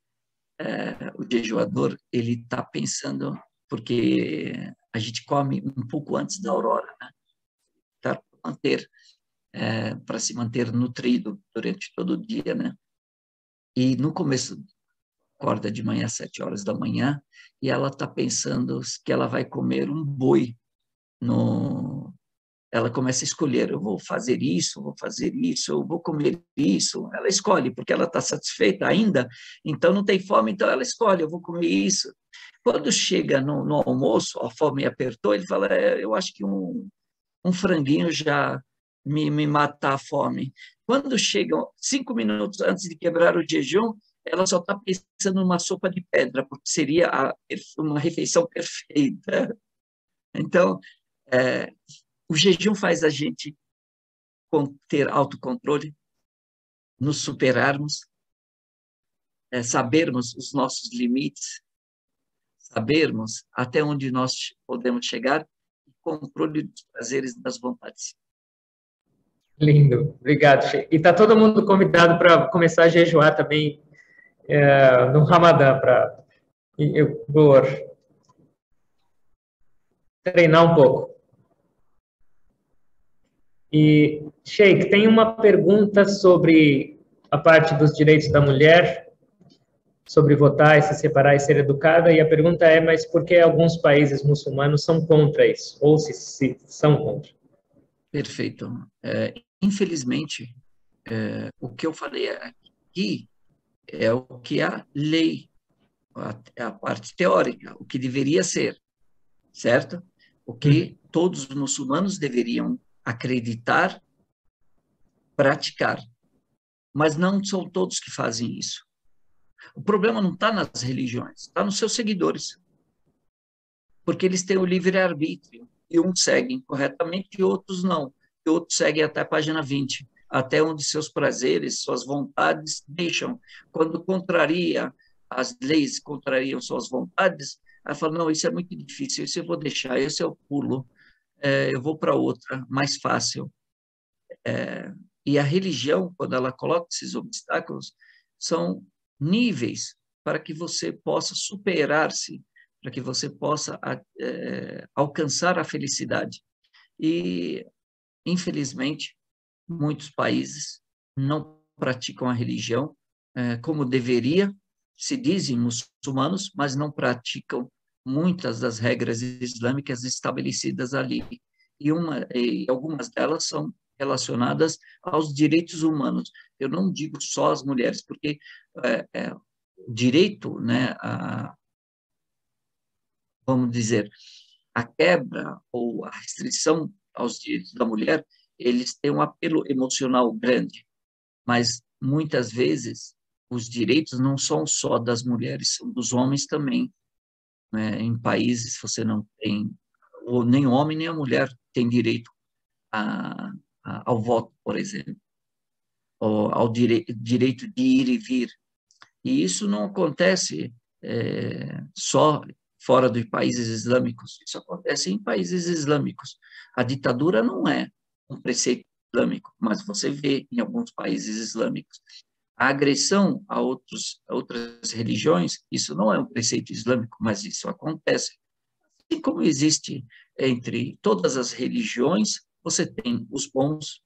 A: o jejuador, ele está pensando, porque a gente come um pouco antes da aurora, né? Para se manter nutrido durante todo o dia, né? E no começo, acorda de manhã às 7 horas da manhã, e ela está pensando que ela vai comer um boi. Ela começa a escolher, eu vou fazer isso, eu vou comer isso. Ela escolhe, porque ela está satisfeita ainda, então não tem fome, então ela escolhe, eu vou comer isso. Quando chega no almoço, a fome apertou, ele fala, eu acho que um franguinho já me mata a fome. Quando chegam 5 minutos antes de quebrar o jejum, ela só está pensando numa sopa de pedra, porque seria uma refeição perfeita. Então, o jejum faz a gente ter autocontrole, nos superarmos, sabermos os nossos limites, sabermos até onde nós podemos chegar, e controle dos prazeres e das vontades.
B: Lindo, obrigado, Sheikh. E está todo mundo convidado para começar a jejuar também no Ramadã, para eu vou treinar um pouco. E, Sheikh, tem uma pergunta sobre a parte dos direitos da mulher, sobre votar e se separar e ser educada, e a pergunta é, mas por que alguns países muçulmanos são contra isso, ou se são contra?
A: Perfeito. Infelizmente, o que eu falei aqui é o que a lei, a parte teórica, o que deveria ser, certo? O que todos os muçulmanos deveriam acreditar, praticar. Mas não são todos que fazem isso. O problema não está nas religiões, está nos seus seguidores. Porque eles têm o livre-arbítrio, e uns seguem corretamente e outros não. E outros seguem até a página 20, até onde seus prazeres, suas vontades deixam. Quando contraria as leis, contrariam suas vontades, aí fala, não, isso é muito difícil, isso eu vou deixar, esse eu pulo, eu vou para outra, mais fácil. E a religião, quando ela coloca esses obstáculos, são níveis para que você possa superar-se, para que você possa alcançar a felicidade. E, infelizmente, muitos países não praticam a religião como deveria, se dizem muçulmanos, mas não praticam muitas das regras islâmicas estabelecidas ali. E algumas delas são relacionadas aos direitos humanos. Eu não digo só as mulheres, porque o direito, né, vamos dizer, a quebra ou a restrição aos direitos da mulher, eles têm um apelo emocional grande, mas muitas vezes os direitos não são só das mulheres, são dos homens também. Né? Em países você não tem, ou nem o homem nem a mulher tem direito ao voto, por exemplo, ou ao direito de ir e vir. E isso não acontece só fora dos países islâmicos, isso acontece em países islâmicos. A ditadura não é um preceito islâmico, mas você vê em alguns países islâmicos. A agressão a outras religiões, isso não é um preceito islâmico, mas isso acontece. E como existe entre todas as religiões, você tem os bons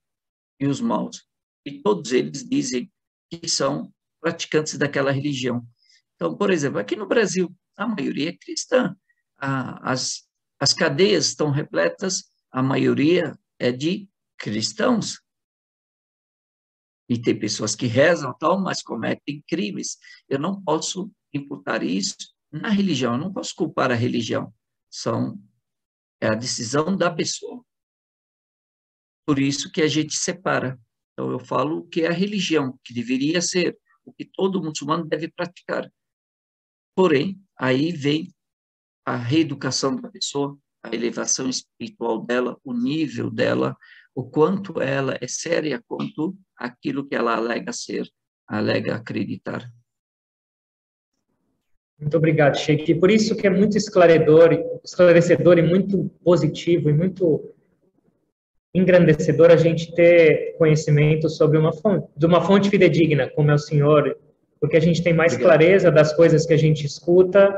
A: e os maus. E todos eles dizem que são praticantes daquela religião. Então, por exemplo, aqui no Brasil, a maioria é cristã. As cadeias estão repletas, a maioria é de cristãos. E tem pessoas que rezam, tal, mas cometem crimes. Eu não posso imputar isso na religião, eu não posso culpar a religião. É a decisão da pessoa. Por isso que a gente separa. Então, eu falo que é a religião, que deveria ser o que todo muçulmano deve praticar. Porém, aí vem a reeducação da pessoa, a elevação espiritual dela, o nível dela, o quanto ela é séria quanto aquilo que ela alega ser, alega acreditar.
B: Muito obrigado, Sheikh. Por isso que é muito esclarecedor e muito positivo e muito engrandecedor a gente ter conhecimento sobre de uma fonte fidedigna, como é o senhor, porque a gente tem mais clareza das coisas que a gente escuta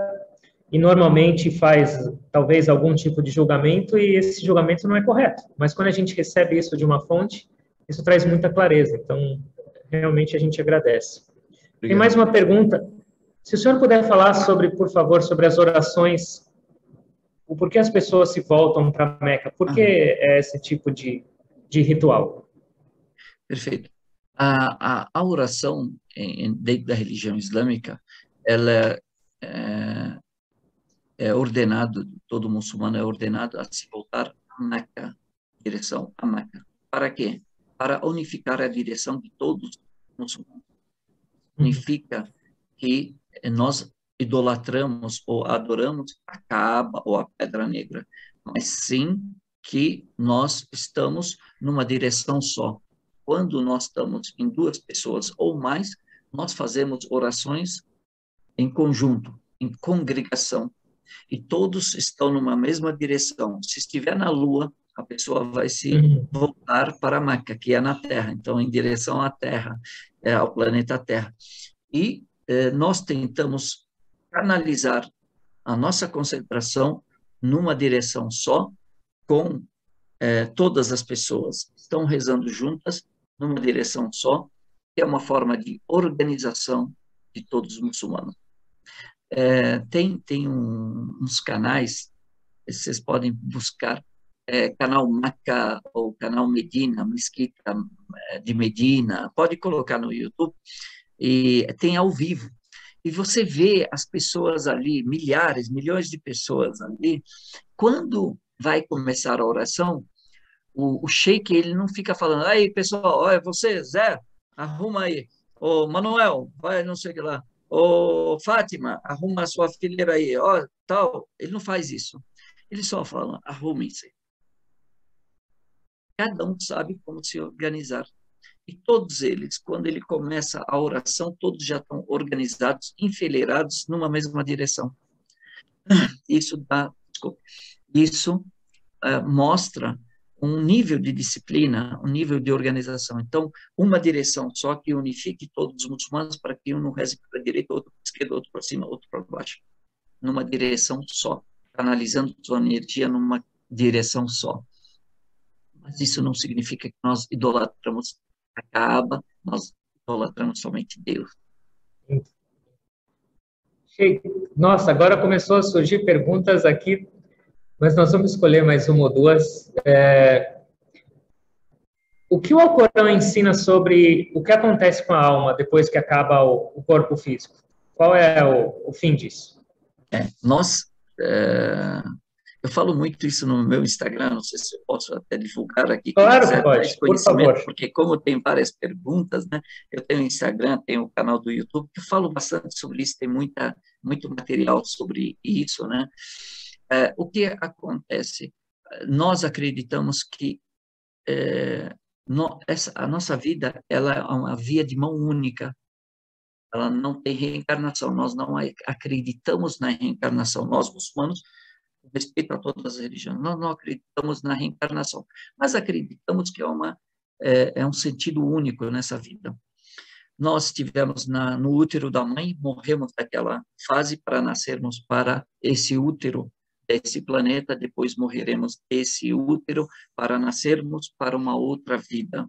B: e normalmente faz talvez algum tipo de julgamento e esse julgamento não é correto. Mas quando a gente recebe isso de uma fonte, isso traz muita clareza. Então, realmente a gente agradece. Obrigado. Tem mais uma pergunta. Se o senhor puder falar por favor, sobre as orações, o porquê as pessoas se voltam para Meca? Por que esse tipo de ritual?
A: Perfeito. A oração dentro da religião islâmica, ela é ordenado, todo muçulmano é ordenado a se voltar a Meca, em direção a Meca. Para quê? Para unificar a direção de todos os muçulmanos. Significa que nós idolatramos ou adoramos a Kaaba ou a Pedra Negra, mas sim que nós estamos numa direção só. Quando nós estamos em duas pessoas ou mais, nós fazemos orações em conjunto, em congregação, e todos estão numa mesma direção. Se estiver na Lua, a pessoa vai se voltar para Meca, que é na Terra, então em direção à Terra, ao planeta Terra. E nós tentamos canalizar a nossa concentração numa direção só, com todas as pessoas estão rezando juntas numa direção só, que é uma forma de organização de todos os muçulmanos. Tem uns canais, vocês podem buscar, canal Meca ou canal Medina, Mesquita de Medina, pode colocar no YouTube, e tem ao vivo. E você vê as pessoas ali, milhares, milhões de pessoas ali. Quando vai começar a oração, o sheik, ele não fica falando, aí, pessoal, olha, você, Zé, arruma aí. Ô, Manuel, vai não sei o que lá. Ô, Fátima, arruma a sua fileira aí. Ó, tal. Ele não faz isso. Ele só fala, arrumem-se. Cada um sabe como se organizar. E todos eles, quando ele começa a oração, todos já estão organizados, enfileirados numa mesma direção. Isso mostra um nível de disciplina, um nível de organização. Então, uma direção só que unifique todos os muçulmanos para que um não reze para a direita, outro para a esquerda, outro para cima, outro para baixo. Numa direção só, canalizando sua energia numa direção só. Mas isso não significa que nós idolatramos a Kaaba, nós idolatramos somente Deus.
B: Nossa, agora começou a surgir perguntas aqui, mas nós vamos escolher mais uma ou duas. o que o Alcorão ensina sobre o que acontece com a alma depois que acaba o corpo físico? Qual é o fim disso?
A: Eu falo muito isso no meu Instagram, não sei se eu posso até divulgar aqui, quem
B: Claro que
A: quiser mais
B: pode, por
A: conhecimento,
B: favor.
A: porque como tem várias perguntas, né? Eu tenho o Instagram, tenho o canal do YouTube, que eu falo bastante sobre isso, tem muito material sobre isso, né? O que acontece? Nós acreditamos que a nossa vida ela é uma via de mão única, ela não tem reencarnação, nós não acreditamos na reencarnação, nós muçulmanos, com respeito a todas as religiões, nós não acreditamos na reencarnação, mas acreditamos que é um sentido único nessa vida. Nós estivemos no útero da mãe, morremos daquela fase para nascermos para esse útero desse planeta, depois morreremos desse útero para nascermos para uma outra vida.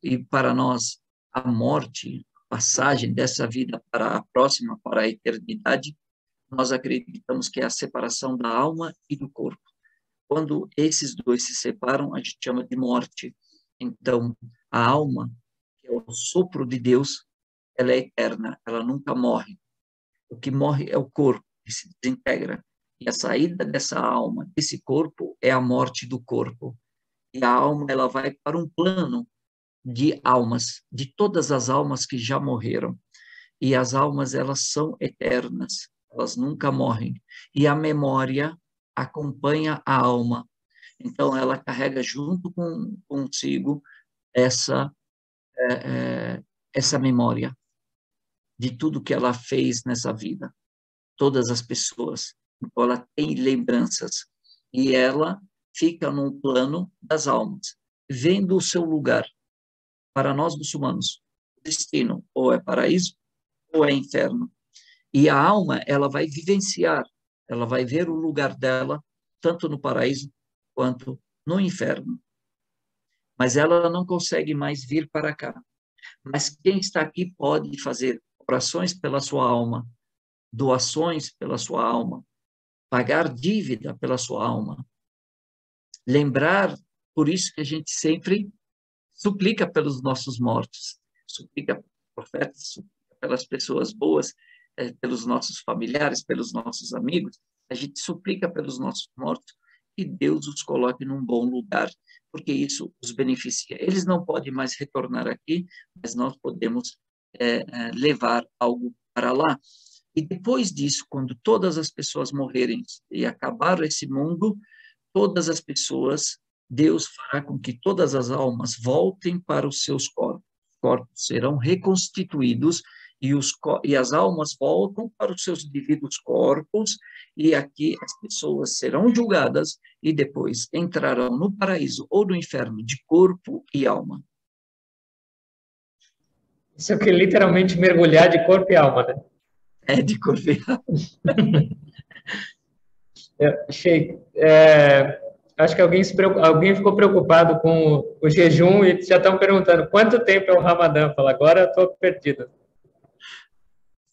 A: E para nós, a morte, a passagem dessa vida para a próxima, para a eternidade, nós acreditamos que é a separação da alma e do corpo. Quando esses dois se separam, a gente chama de morte. Então, a alma, que é o sopro de Deus, ela é eterna, ela nunca morre. O que morre é o corpo, que se desintegra. E a saída dessa alma, desse corpo, é a morte do corpo. E a alma, ela vai para um plano de almas, de todas as almas que já morreram. E as almas, elas são eternas, elas nunca morrem. E a memória acompanha a alma. Então, ela carrega junto consigo essa memória de tudo que ela fez nessa vida. Todas as pessoas. Então, ela tem lembranças. E ela fica num plano das almas, vendo o seu lugar. Para nós muçulmanos, o destino ou é paraíso ou é inferno. E a alma, ela vai vivenciar, ela vai ver o lugar dela, tanto no paraíso quanto no inferno. Mas ela não consegue mais vir para cá. Mas quem está aqui pode fazer orações pela sua alma, doações pela sua alma, pagar dívida pela sua alma. Lembrar, por isso que a gente sempre suplica pelos nossos mortos, suplica pelos profetas, suplica pelas pessoas boas, pelos nossos familiares, pelos nossos amigos, a gente suplica pelos nossos mortos que Deus os coloque num bom lugar, porque isso os beneficia. Eles não podem mais retornar aqui, mas nós podemos levar algo para lá. E depois disso, quando todas as pessoas morrerem e acabar esse mundo, todas as pessoas, Deus fará com que todas as almas voltem para os seus corpos. Os corpos serão reconstituídos e as almas voltam para os seus devidos corpos, e aqui as pessoas serão julgadas e depois entrarão no paraíso ou no inferno de corpo e alma.
B: Isso é que literalmente mergulhar de corpo e alma, né?
A: É de corpo e alma.
B: Sheikh, acho que alguém ficou preocupado com o jejum e já estão perguntando quanto tempo é o Ramadã. Fala, agora eu estou perdido.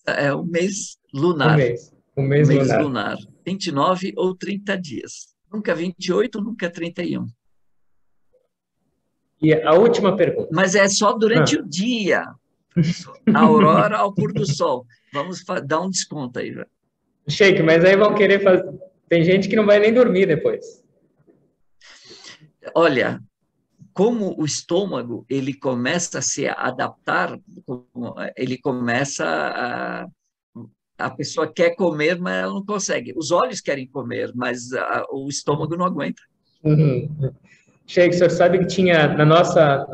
A: É o mês lunar.
B: O mês
A: lunar. 29 ou 30 dias. Nunca 28, nunca 31.
B: E a última pergunta.
A: Mas é só durante o dia. A aurora ao pôr do sol. Vamos dar um desconto aí. Velho.
B: Sheikh, mas aí vão querer fazer... Tem gente que não vai nem dormir depois.
A: Olha, como o estômago ele começa a se adaptar, ele começa a pessoa quer comer, mas ela não consegue. Os olhos querem comer, mas o estômago não aguenta.
B: Sheikh, o senhor sabe que tinha no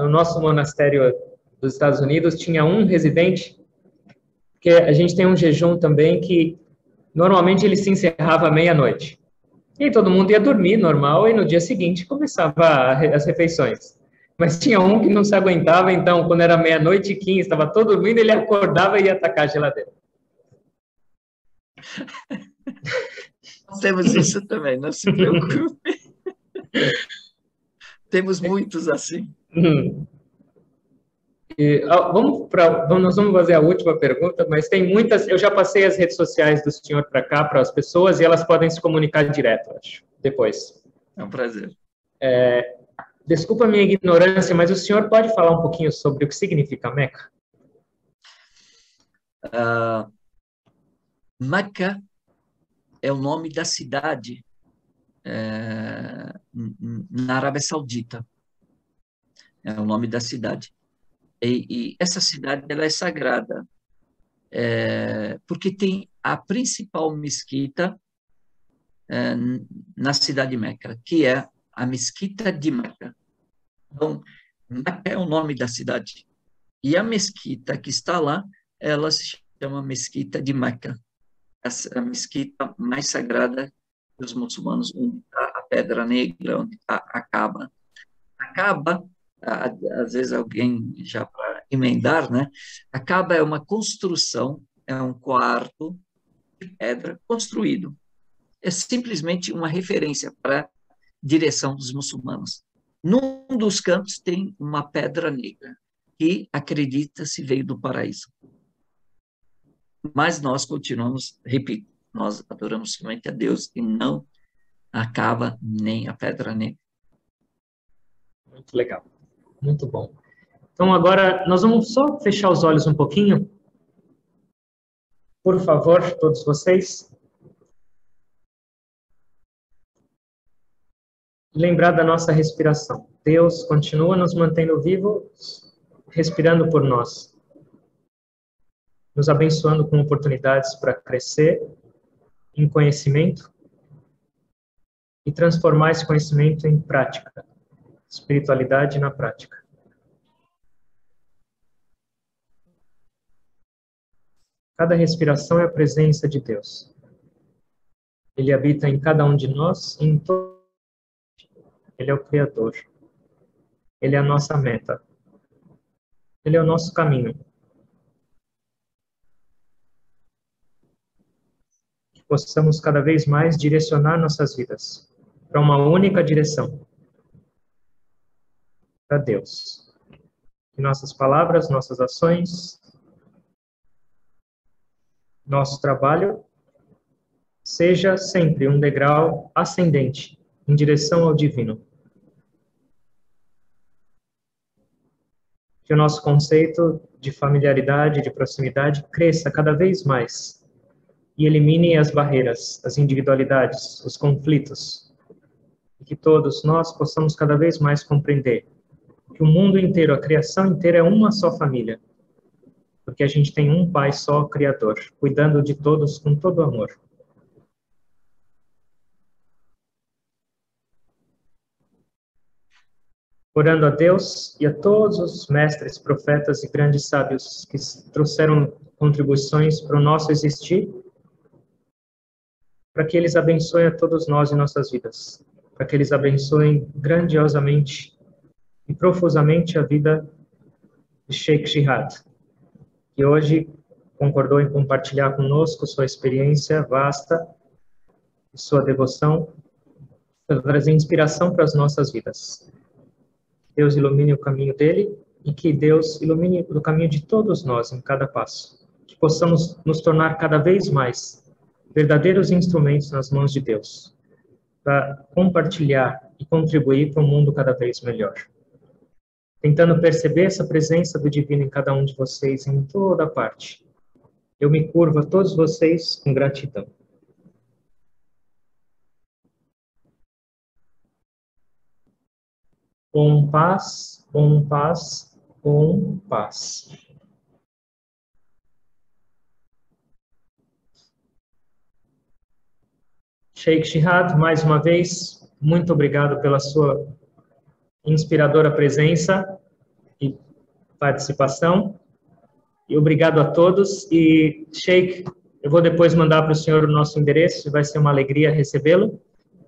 B: nosso monastério dos Estados Unidos tinha um residente, que a gente tem um jejum também que normalmente ele se encerrava à meia-noite. E todo mundo ia dormir normal e no dia seguinte começava as refeições. Mas tinha um que não se aguentava, então quando era 00:15, estava todo dormindo, ele acordava e ia atacar a geladeira.
A: Nós temos isso também, não se preocupe. Temos muitos assim.
B: Nós vamos fazer a última pergunta, mas tem muitas. Eu já passei as redes sociais do senhor para cá, para as pessoas, e elas podem se comunicar direto, acho, depois.
A: É um prazer.
B: Desculpa a minha ignorância, mas o senhor pode falar um pouquinho sobre o que significa Meca?
A: Meca é o nome da cidade na Arábia Saudita. É o nome da cidade. E essa cidade ela é sagrada, porque tem a principal mesquita na cidade de Meca, que é a Mesquita de Meca. Então, Meca é o nome da cidade. E a mesquita que está lá, ela se chama Mesquita de Meca, a mesquita mais sagrada dos muçulmanos, onde está a Pedra Negra, onde está a Kaaba. A Kaaba, às vezes alguém, já para emendar, né? A Kaaba é uma construção, é um quarto de pedra construído. É simplesmente uma referência para a direção dos muçulmanos. Num dos cantos tem uma pedra negra, que acredita-se veio do paraíso. Mas nós continuamos, repito, nós adoramos somente a Deus e não a Kaaba nem a pedra negra.
B: Muito legal, muito bom. Então agora nós vamos só fechar os olhos um pouquinho. Por favor, todos vocês. Lembrar da nossa respiração. Deus continua nos mantendo vivos, respirando por nós, nos abençoando com oportunidades para crescer em conhecimento e transformar esse conhecimento em prática, espiritualidade na prática. Cada respiração é a presença de Deus. Ele habita em cada um de nós, em todo. Ele é o Criador. Ele é a nossa meta. Ele é o nosso caminho. Que possamos cada vez mais direcionar nossas vidas para uma única direção, para Deus. Que nossas palavras, nossas ações, nosso trabalho seja sempre um degrau ascendente em direção ao divino. Que o nosso conceito de familiaridade, de proximidade, cresça cada vez mais e elimine as barreiras, as individualidades, os conflitos. E que todos nós possamos cada vez mais compreender que o mundo inteiro, a criação inteira é uma só família. Porque a gente tem um Pai só, Criador, cuidando de todos com todo amor. Orando a Deus e a todos os mestres, profetas e grandes sábios que trouxeram contribuições para o nosso existir, para que eles abençoem a todos nós em nossas vidas, para que eles abençoem grandiosamente e profusamente a vida de Sheikh Jihad, que hoje concordou em compartilhar conosco sua experiência vasta e sua devoção para trazer inspiração para as nossas vidas. Deus ilumine o caminho dele e que Deus ilumine o caminho de todos nós em cada passo. Que possamos nos tornar cada vez mais verdadeiros instrumentos nas mãos de Deus para compartilhar e contribuir para um mundo cada vez melhor. Tentando perceber essa presença do divino em cada um de vocês, em toda parte. Eu me curvo a todos vocês com gratidão. Om paz, om paz, om paz. Sheikh Jihad, mais uma vez, muito obrigado pela sua inspiradora presença e participação. E obrigado a todos. E, Sheikh, eu vou depois mandar para o senhor o nosso endereço, vai ser uma alegria recebê-lo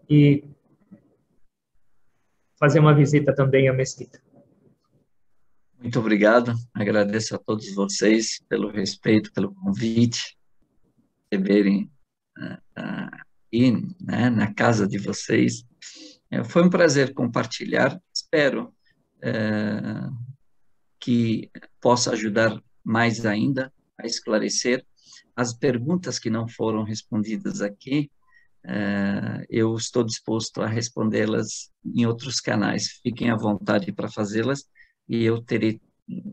B: e fazer uma visita também à mesquita.
A: Muito obrigado, agradeço a todos vocês pelo respeito, pelo convite, receberem aí, né, na casa de vocês. Foi um prazer compartilhar, espero que possa ajudar mais ainda a esclarecer as perguntas que não foram respondidas aqui. eu estou disposto a respondê-las em outros canais. Fiquem à vontade para fazê-las e eu terei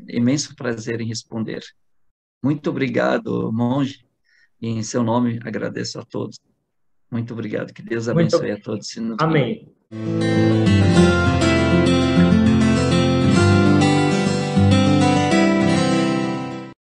A: imenso prazer em responder. Muito obrigado, monge, e em seu nome agradeço a todos. Muito obrigado, que Deus abençoe
B: Muito.
A: a todos e nos guie.
B: Amém.